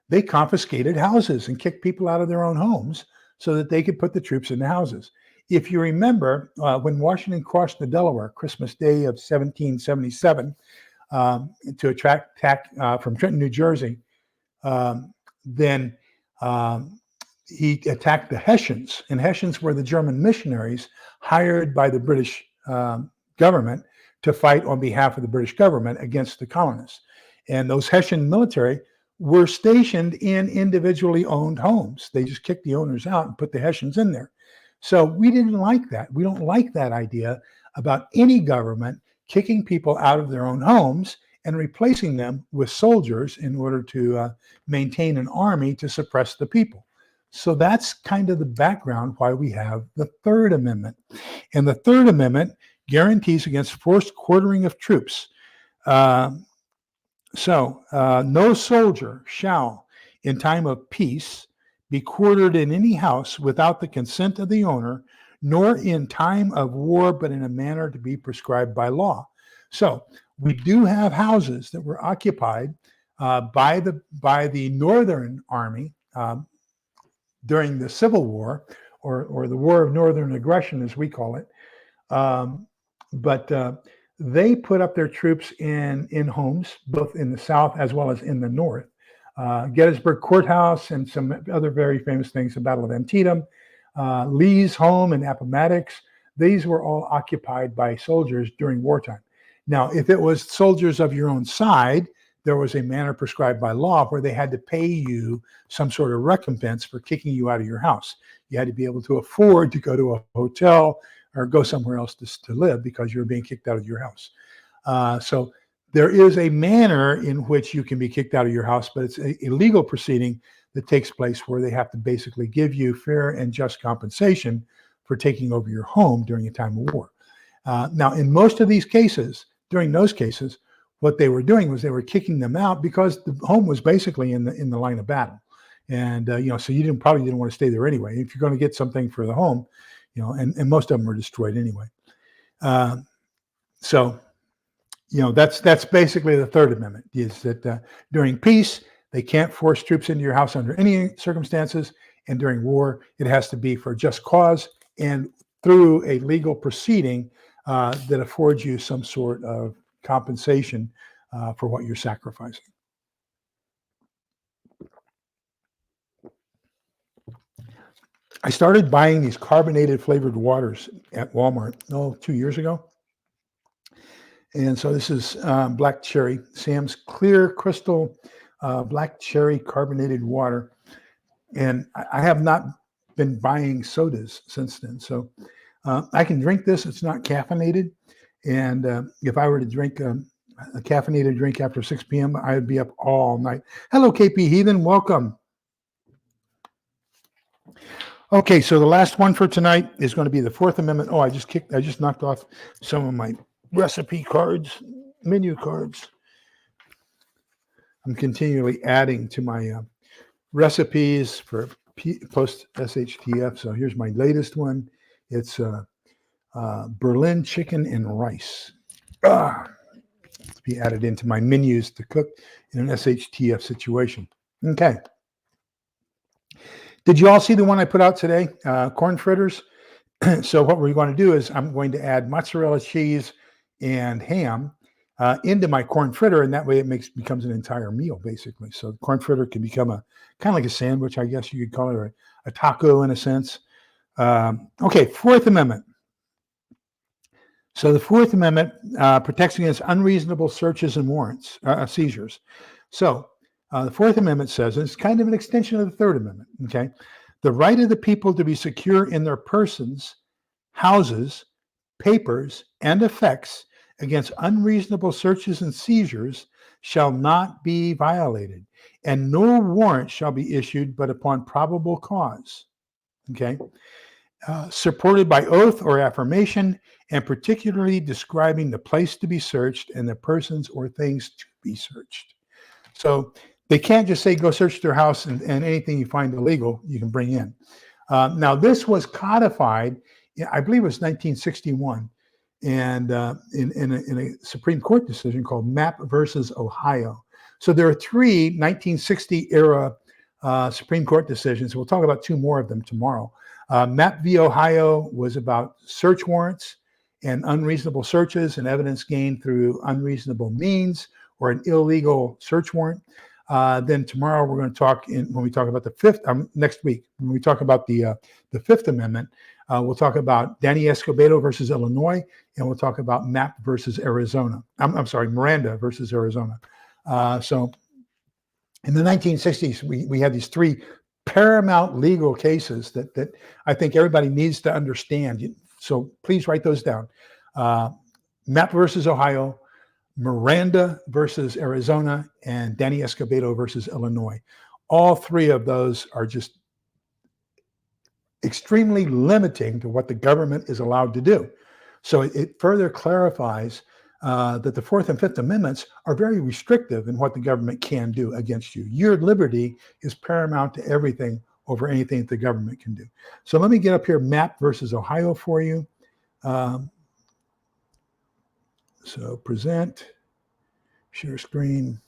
They confiscated houses and kicked people out of their own homes so that they could put the troops in the houses. If you remember, when Washington crossed the Delaware, Christmas Day of 1777, to attack from Trenton, New Jersey, then he attacked the Hessians. And Hessians were the German missionaries hired by the British government to fight on behalf of the British government against the colonists. And those Hessian military were stationed in individually owned homes. They just kicked the owners out and put the Hessians in there. So we didn't like that. We don't like that idea about any government kicking people out of their own homes and replacing them with soldiers in order to maintain an army to suppress the people. So that's kind of the background why we have the Third Amendment. And the Third Amendment guarantees against forced quartering of troops. No soldier shall, in time of peace, be quartered in any house without the consent of the owner, nor in time of war, but in a manner to be prescribed by law. So we do have houses that were occupied by the Northern Army during the Civil War, or the War of Northern Aggression, as we call it. But they put up their troops in homes, both in the South as well as in the North. Gettysburg Courthouse and some other very famous things, the Battle of Antietam, Lee's home in Appomattox. These were all occupied by soldiers during wartime. Now, if it was soldiers of your own side, there was a manner prescribed by law where they had to pay you some sort of recompense for kicking you out of your house. You had to be able to afford to go to a hotel or go somewhere else to live because you were being kicked out of your house. So there is a manner in which you can be kicked out of your house, but it's a legal proceeding that takes place where they have to basically give you fair and just compensation for taking over your home during a time of war. Now, in most of these cases, during those cases, what they were doing was they were kicking them out because the home was basically in the line of battle. And, so you probably didn't want to stay there anyway. If you're going to get something for the home, and most of them were destroyed anyway. So, that's basically the Third Amendment, is that during peace, they can't force troops into your house under any circumstances, and during war, it has to be for just cause and through a legal proceeding that affords you some sort of compensation for what you're sacrificing. I started buying these carbonated flavored waters at Walmart 2 years ago. And so this is black cherry, Sam's Clear Crystal black cherry carbonated water. And I have not been buying sodas since then. So I can drink this. It's not caffeinated. And if I were to drink a caffeinated drink after 6 p.m., I would be up all night. Hello, KP Heathen. Welcome. Okay, so the last one for tonight is going to be the Fourth Amendment. Oh, I just knocked off some of my recipe cards, menu cards. I'm continually adding to my recipes for post SHTF. So here's my latest one. It's Berlin chicken and rice. To be added into my menus to cook in an SHTF situation. Okay. Did you all see the one I put out today? Corn fritters. So what we're going to do is I'm going to add mozzarella cheese and ham into my corn fritter, and that way it becomes an entire meal, basically. So the corn fritter can become a kind of like a sandwich, I guess you could call it, or a taco in a sense. Okay, Fourth Amendment. So the Fourth Amendment protects against unreasonable searches and warrants, seizures. So the Fourth Amendment says, and it's kind of an extension of the Third Amendment, okay? The right of the people to be secure in their persons, houses, papers, and effects against unreasonable searches and seizures shall not be violated, and no warrant shall be issued but upon probable cause, okay? Supported by oath or affirmation, and particularly describing the place to be searched and the persons or things to be searched. So they can't just say, go search their house and anything you find illegal, you can bring in. Now, this was codified, I believe it was 1961, and in a Supreme Court decision called Mapp versus Ohio. So there are 3 1960 era Supreme Court decisions. We'll talk about 2 more of them tomorrow. Mapp v. Ohio was about search warrants and unreasonable searches and evidence gained through unreasonable means or an illegal search warrant. Then tomorrow we're going to talk when we talk about the fifth. Next week when we talk about the Fifth Amendment, we'll talk about Danny Escobedo versus Illinois, and we'll talk about Mapp versus Arizona. I'm sorry, Miranda versus Arizona. So in the 1960s, we had these 3 paramount legal cases that I think everybody needs to understand. So please write those down. Mapp versus Ohio, Miranda versus Arizona, and Danny Escobedo versus Illinois. All 3 of those are just extremely limiting to what the government is allowed to do. So it further clarifies that the Fourth and Fifth Amendments are very restrictive in what the government can do against you. Your liberty is paramount to everything over anything that the government can do. So let me get up here, Mapp versus Ohio for you. So present, share screen.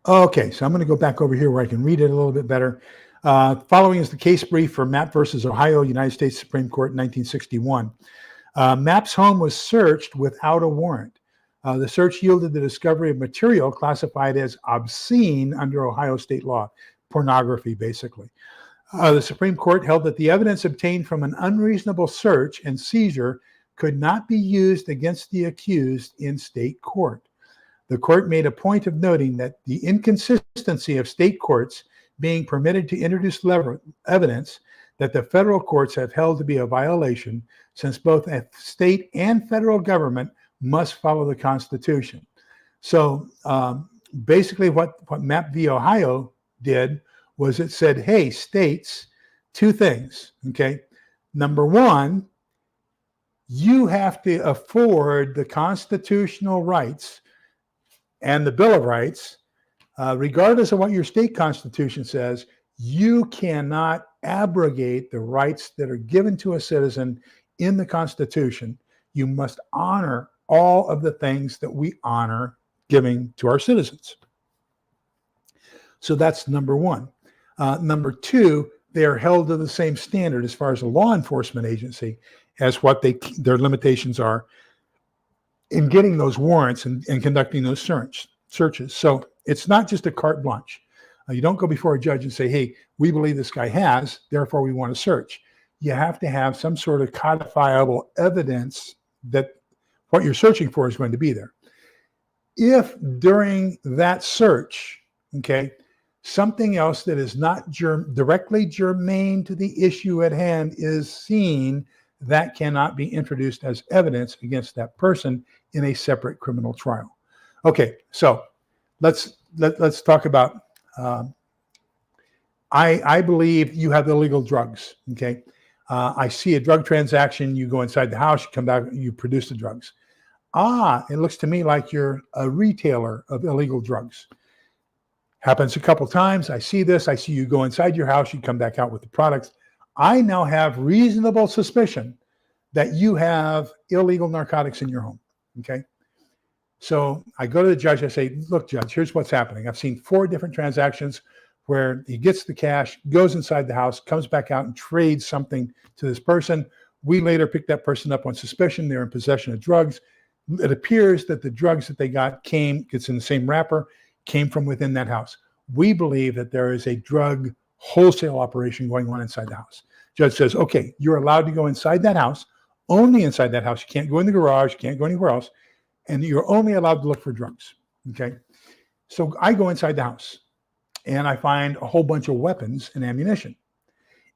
Okay, so I'm going to go back over here where I can read it a little bit better. Following is the case brief for Mapp versus Ohio, United States Supreme Court, 1961. Mapp's home was searched without a warrant. The search yielded the discovery of material classified as obscene under Ohio state law, pornography, basically. The Supreme Court held that the evidence obtained from an unreasonable search and seizure could not be used against the accused in state court. The court made a point of noting that the inconsistency of state courts being permitted to introduce evidence that the federal courts have held to be a violation, since both a state and federal government must follow the Constitution. So basically what Mapp v. Ohio did was it said, hey, states, 2 things, okay? Number 1, you have to afford the constitutional rights and the Bill of Rights, regardless of what your state constitution says, you cannot abrogate the rights that are given to a citizen in the Constitution. You must honor all of the things that we honor giving to our citizens. So that's number one. Number two, they are held to the same standard as far as a law enforcement agency as what their limitations are in getting those warrants and conducting those searches. So it's not just a carte blanche. You don't go before a judge and say, hey, we believe this guy has, therefore we want to search. You have to have some sort of codifiable evidence that what you're searching for is going to be there. If during that search, okay, something else that is not directly germane to the issue at hand is seen, that cannot be introduced as evidence against that person in a separate criminal trial. Okay, so let's talk about. I believe you have illegal drugs. Okay, I see a drug transaction. You go inside the house. You come back. You produce the drugs. It looks to me like you're a retailer of illegal drugs. Happens a couple times. I see this. I see you go inside your house. You come back out with the products. I now have reasonable suspicion that you have illegal narcotics in your home. Okay. So I go to the judge. I say, look, judge, here's what's happening. I've seen 4 different transactions where he gets the cash, goes inside the house, comes back out and trades something to this person. We later pick that person up on suspicion. They're in possession of drugs. It appears that the drugs that they got it's in the same wrapper, came from within that house. We believe that there is a drug wholesale operation going on inside the house. Judge says, okay, you're allowed to go inside that house, only inside that house. You can't go in the garage, you can't go anywhere else, and you're only allowed to look for drugs, okay? So I go inside the house, and I find a whole bunch of weapons and ammunition,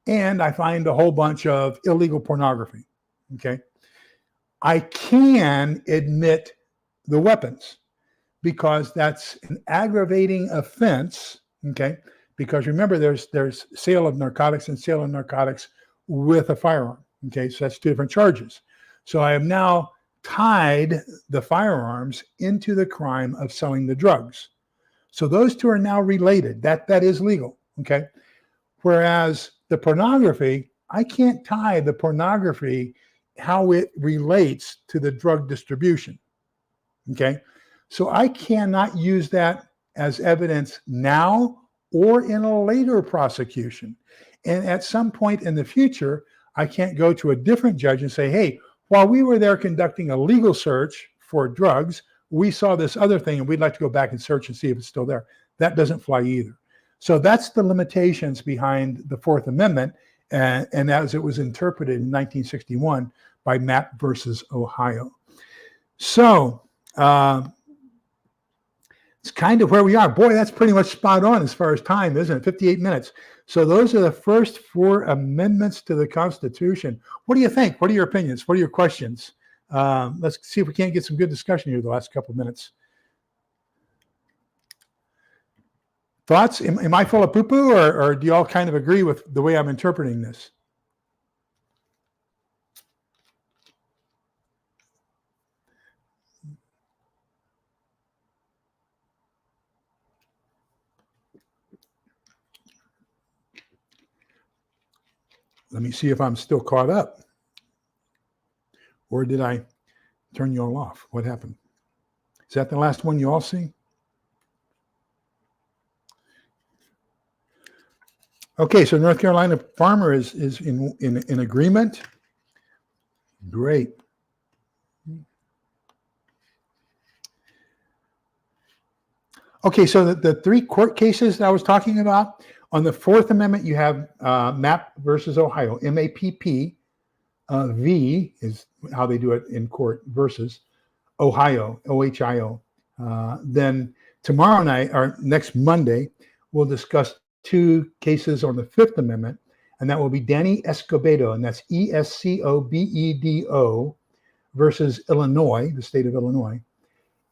and I find a whole bunch of illegal pornography, okay? I can admit the weapons because that's an aggravating offense, okay? Because remember, there's sale of narcotics and sale of narcotics with a firearm, okay? So that's 2 different charges. So I have now tied the firearms into the crime of selling the drugs. So those 2 are now related. That is legal, okay? Whereas the pornography, I can't tie the pornography how it relates to the drug distribution, okay? So I cannot use that as evidence now or in a later prosecution. And at some point in the future, I can't go to a different judge and say, hey, while we were there conducting a legal search for drugs, we saw this other thing and we'd like to go back and search and see if it's still there. That doesn't fly either. So that's the limitations behind the Fourth Amendment, and as it was interpreted in 1961 by Mapp versus Ohio. So it's kind of where we are. Boy, that's pretty much spot on as far as time, isn't it? 58 minutes. So those are the first 4 amendments to the Constitution. What do you think? What are your opinions? What are your questions? Let's see if we can't get some good discussion here the last couple of minutes. Thoughts? Am I full of poo-poo, or do you all kind of agree with the way I'm interpreting this? Let me see if I'm still caught up. Or did I turn you all off? What happened? Is that the last one you all see? Okay, so North Carolina farmer is in agreement. Great. Okay, so the 3 court cases that I was talking about, on the Fourth Amendment, you have Mapp versus Ohio, M-A-P-P. V is how they do it in court, versus Ohio, O-H-I-O. Then tomorrow night, or next Monday, we'll discuss 2 cases on the Fifth Amendment, and that will be Danny Escobedo, and that's E-S-C-O-B-E-D-O, versus Illinois, the state of Illinois,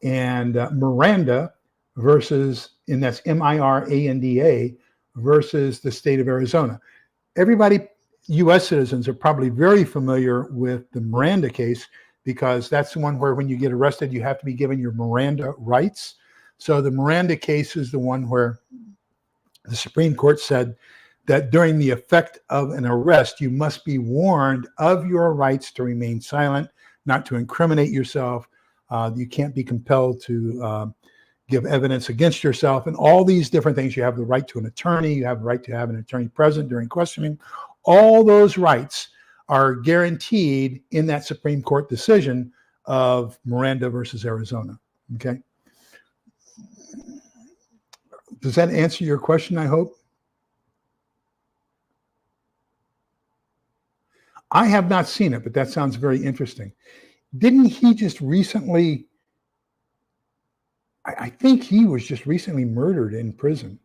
and Miranda versus, and that's M-I-R-A-N-D-A, versus the state of Arizona. Everybody, U.S. citizens, are probably very familiar with the Miranda case, because that's the one where when you get arrested, you have to be given your Miranda rights. So the Miranda case is the one where the Supreme Court said that during the effect of an arrest, you must be warned of your rights to remain silent, not to incriminate yourself. You can't be compelled to give evidence against yourself, and all these different things. You have the right to an attorney. You have the right to have an attorney present during questioning. All those rights are guaranteed in that Supreme Court decision of Miranda versus Arizona. Okay. Does that answer your question, I hope? I have not seen it, but that sounds very interesting. Didn't he just recently, I think he was just recently murdered in prison.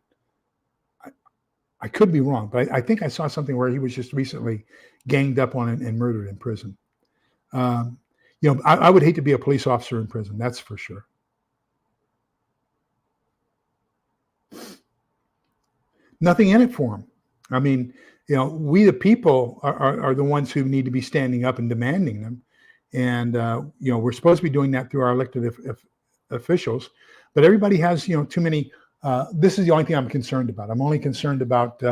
I could be wrong, but I think I saw something where he was just recently ganged up on and murdered in prison. I would hate to be a police officer in prison, that's for sure. Nothing in it for him. I mean, we the people are the ones who need to be standing up and demanding them. And, we're supposed to be doing that through our elected officials. But everybody has, too many. This is the only thing I'm concerned about. I'm only concerned about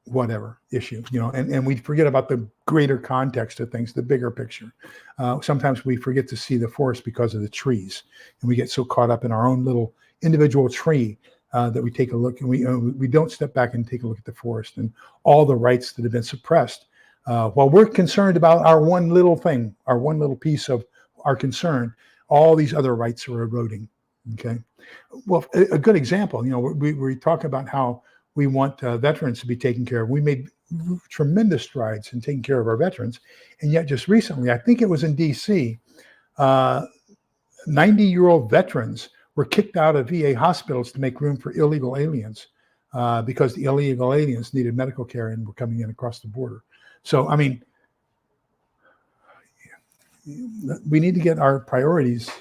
whatever issue, and we forget about the greater context of things, the bigger picture. Sometimes we forget to see the forest because of the trees. And we get so caught up in our own little individual tree that we take a look and we don't step back and take a look at the forest and all the rights that have been suppressed. While we're concerned about our one little thing, our one little piece of our concern, all these other rights are eroding. Okay. Well, a good example, we talk about how we want veterans to be taken care of. We made tremendous strides in taking care of our veterans. And yet just recently, I think it was in DC, 90-year-old veterans were kicked out of VA hospitals to make room for illegal aliens because the illegal aliens needed medical care and were coming in across the border. So, I mean, we need to get our priorities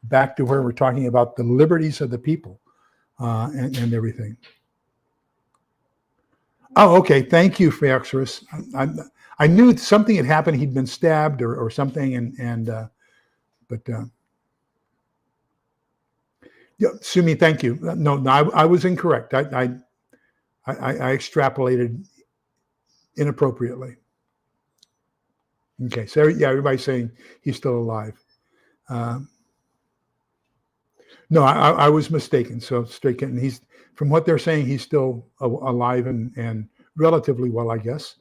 back to where we're talking about the liberties of the people and everything. Oh, okay. Thank you, Fraxorus. I knew something had happened. He'd been stabbed or something, but yeah, Sumi, thank you. No, I was incorrect. I extrapolated inappropriately. Okay, so yeah, everybody's saying he's still alive. No, I was mistaken. So straight, and he's, from what they're saying, he's still alive and relatively well, I guess.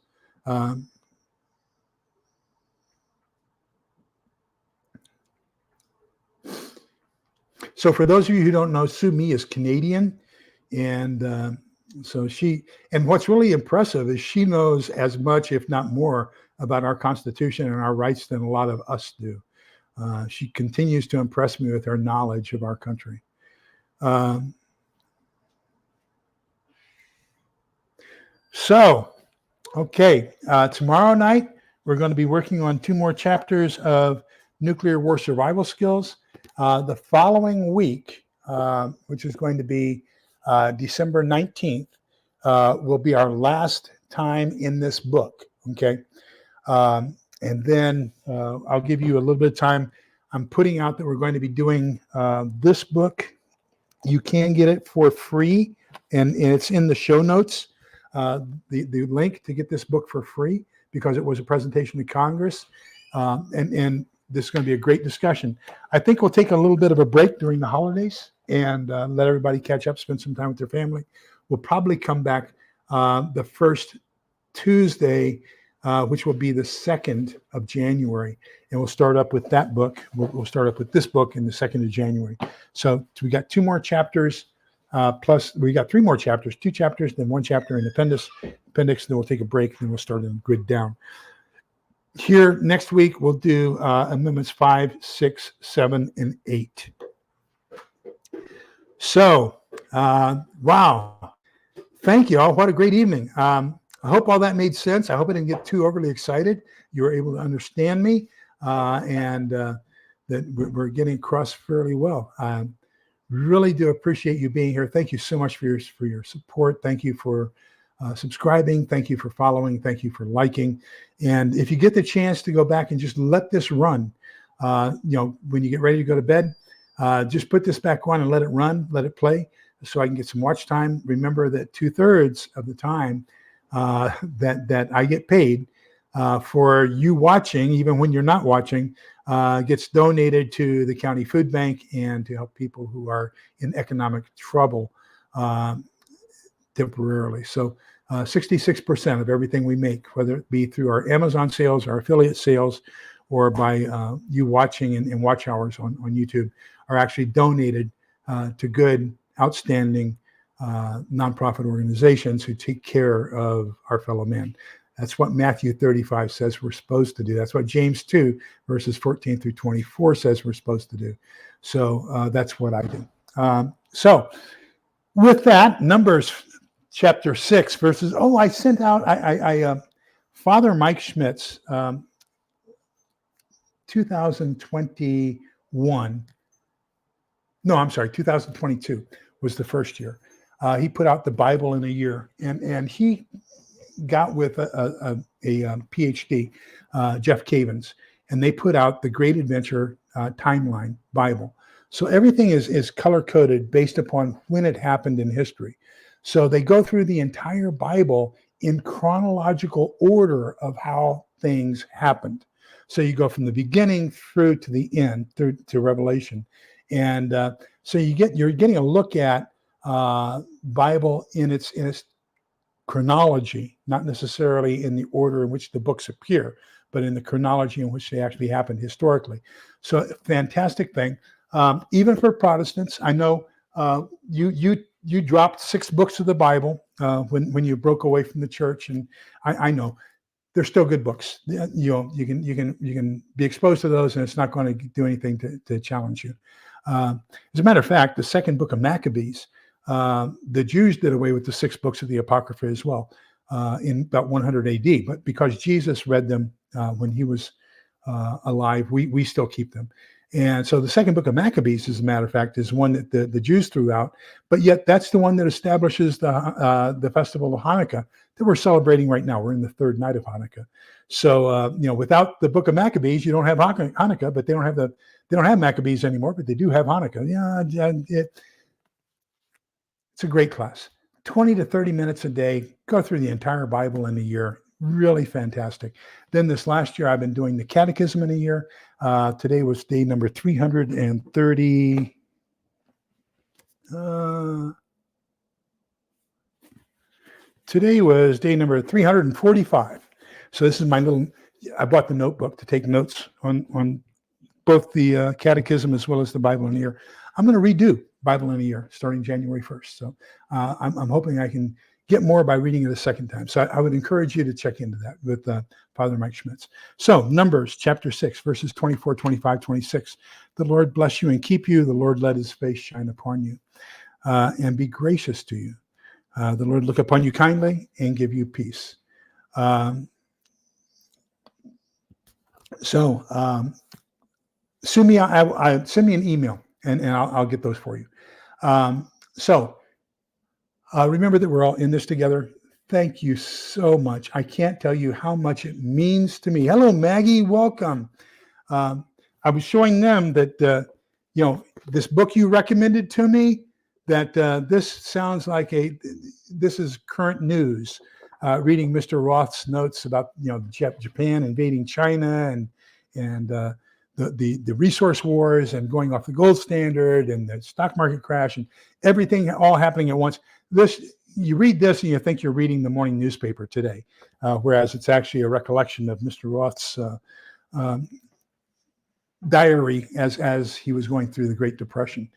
So for those of you who don't know, Sumi is Canadian, and so and what's really impressive is she knows as much, if not more, about our Constitution and our rights than a lot of us do. She continues to impress me with her knowledge of our country. So, okay, tomorrow night, we're going to be working on 2 more chapters of Nuclear War Survival Skills. The following week, which is going to be December 19th, will be our last time in this book, okay? And then I'll give you a little bit of time. I'm putting out that we're going to be doing this book. You can get it for free, and it's in the show notes, the link to get this book for free, because it was a presentation to Congress. And this is going to be a great discussion. I think we'll take a little bit of a break during the holidays and let everybody catch up, spend some time with their family. We'll probably come back the first Tuesday, which will be the 2nd of January. And we'll start up with that book. We'll start up with this book in the 2nd of January. So we got 2 more chapters, plus we got 3 more chapters, 2 chapters, then 1 chapter in appendix, then we'll take a break, then we'll start in grid down. Here next week, we'll do amendments 5, 6, 7, and 8. So, wow. Thank you all. What a great evening. I hope all that made sense. I hope I didn't get too overly excited. You were able to understand me and that we're getting across fairly well. Really do appreciate you being here. Thank you so much for your support. Thank you for subscribing. Thank you for following. Thank you for liking. And if you get the chance to go back and just let this run, when you get ready to go to bed, Just put this back on and let it run, let it play, so I can get some watch time. Remember that 2/3 of the time that I get paid for you watching, even when you're not watching, gets donated to the county food bank and to help people who are in economic trouble temporarily. So 66% of everything we make, whether it be through our Amazon sales, our affiliate sales, or by you watching and watch hours on YouTube, are actually donated to good, outstanding nonprofit organizations who take care of our fellow men. That's what Matthew 35 says we're supposed to do. That's what James 2, verses 14 through 24 says we're supposed to do. So that's what I do. So with that, Numbers chapter 6, verses, I sent out, Father Mike Schmitz, 2021, no, I'm sorry, 2022 was the first year. He put out the Bible in a year, and he got with a PhD, Jeff Cavins, and they put out the Great Adventure Timeline Bible. So everything is color-coded based upon when it happened in history. So they go through the entire Bible in chronological order of how things happened. So you go from the beginning through to the end, through to Revelation. And so you're getting a look at Bible in its chronology, not necessarily in the order in which the books appear, but in the chronology in which they actually happened historically. So fantastic thing. Even for Protestants, I know you dropped 6 books of the Bible when you broke away from the church, and I know they're still good books. You can be exposed to those, and it's not going to do anything to challenge you. As a matter of fact, the second book of Maccabees, the Jews did away with the 6 books of the Apocrypha as well in about 100 AD. But because Jesus read them when he was alive, we still keep them. And so the second book of Maccabees, as a matter of fact, is one that the Jews threw out. But yet that's the one that establishes the festival of Hanukkah that we're celebrating right now. We're in the 3rd night of Hanukkah. So without the book of Maccabees, you don't have Hanukkah, but they don't have Maccabees anymore, but they do have Hanukkah. It's a great class. 20 to 30 minutes a day, go through the entire Bible in a year. Really fantastic. Then this last year, I've been doing the Catechism in a year. Today was day number 330. Today was day number 345. So this is I bought the notebook to take notes on both the Catechism as well as the Bible in a year. I'm going to redo Bible in a year starting January 1st. So I'm hoping I can get more by reading it a second time. So I would encourage you to check into that with Father Mike Schmitz. So Numbers chapter 6, verses 24, 25, 26. The Lord bless you and keep you. The Lord let his face shine upon you and be gracious to you. The Lord look upon you kindly and give you peace. Send me an email and I'll get those for you. Remember that we're all in this together. Thank you so much. I can't tell you how much it means to me. Hello, Maggie. Welcome. I was showing them that, this book you recommended to me, that this sounds like this is current news. Reading Mr. Roth's notes about, Japan invading China and the resource wars and going off the gold standard and the stock market crash and everything all happening at once. You read this and you think you're reading the morning newspaper today, whereas it's actually a recollection of Mr. Roth's diary as he was going through the Great Depression.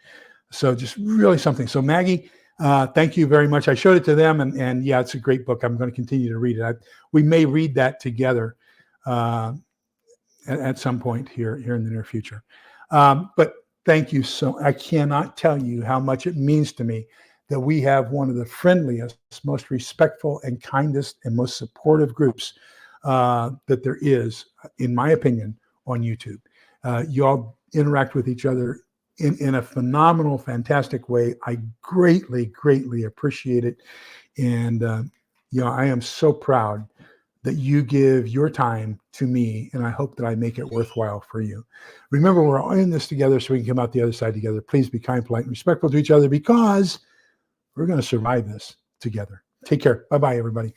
So just really something. So Maggie, thank you very much. I showed it to them, and yeah, it's a great book. I'm going to continue to read it. We may read that together at some point here in the near future. But thank you I cannot tell you how much it means to me that we have one of the friendliest, most respectful and kindest and most supportive groups that there is, in my opinion, on YouTube. You all interact with each other in a phenomenal, fantastic way. I greatly, greatly appreciate it. And, I am so proud that you give your time to me, and I hope that I make it worthwhile for you. Remember, we're all in this together so we can come out the other side together. Please be kind, polite, and respectful to each other because we're going to survive this together. Take care. Bye-bye, everybody.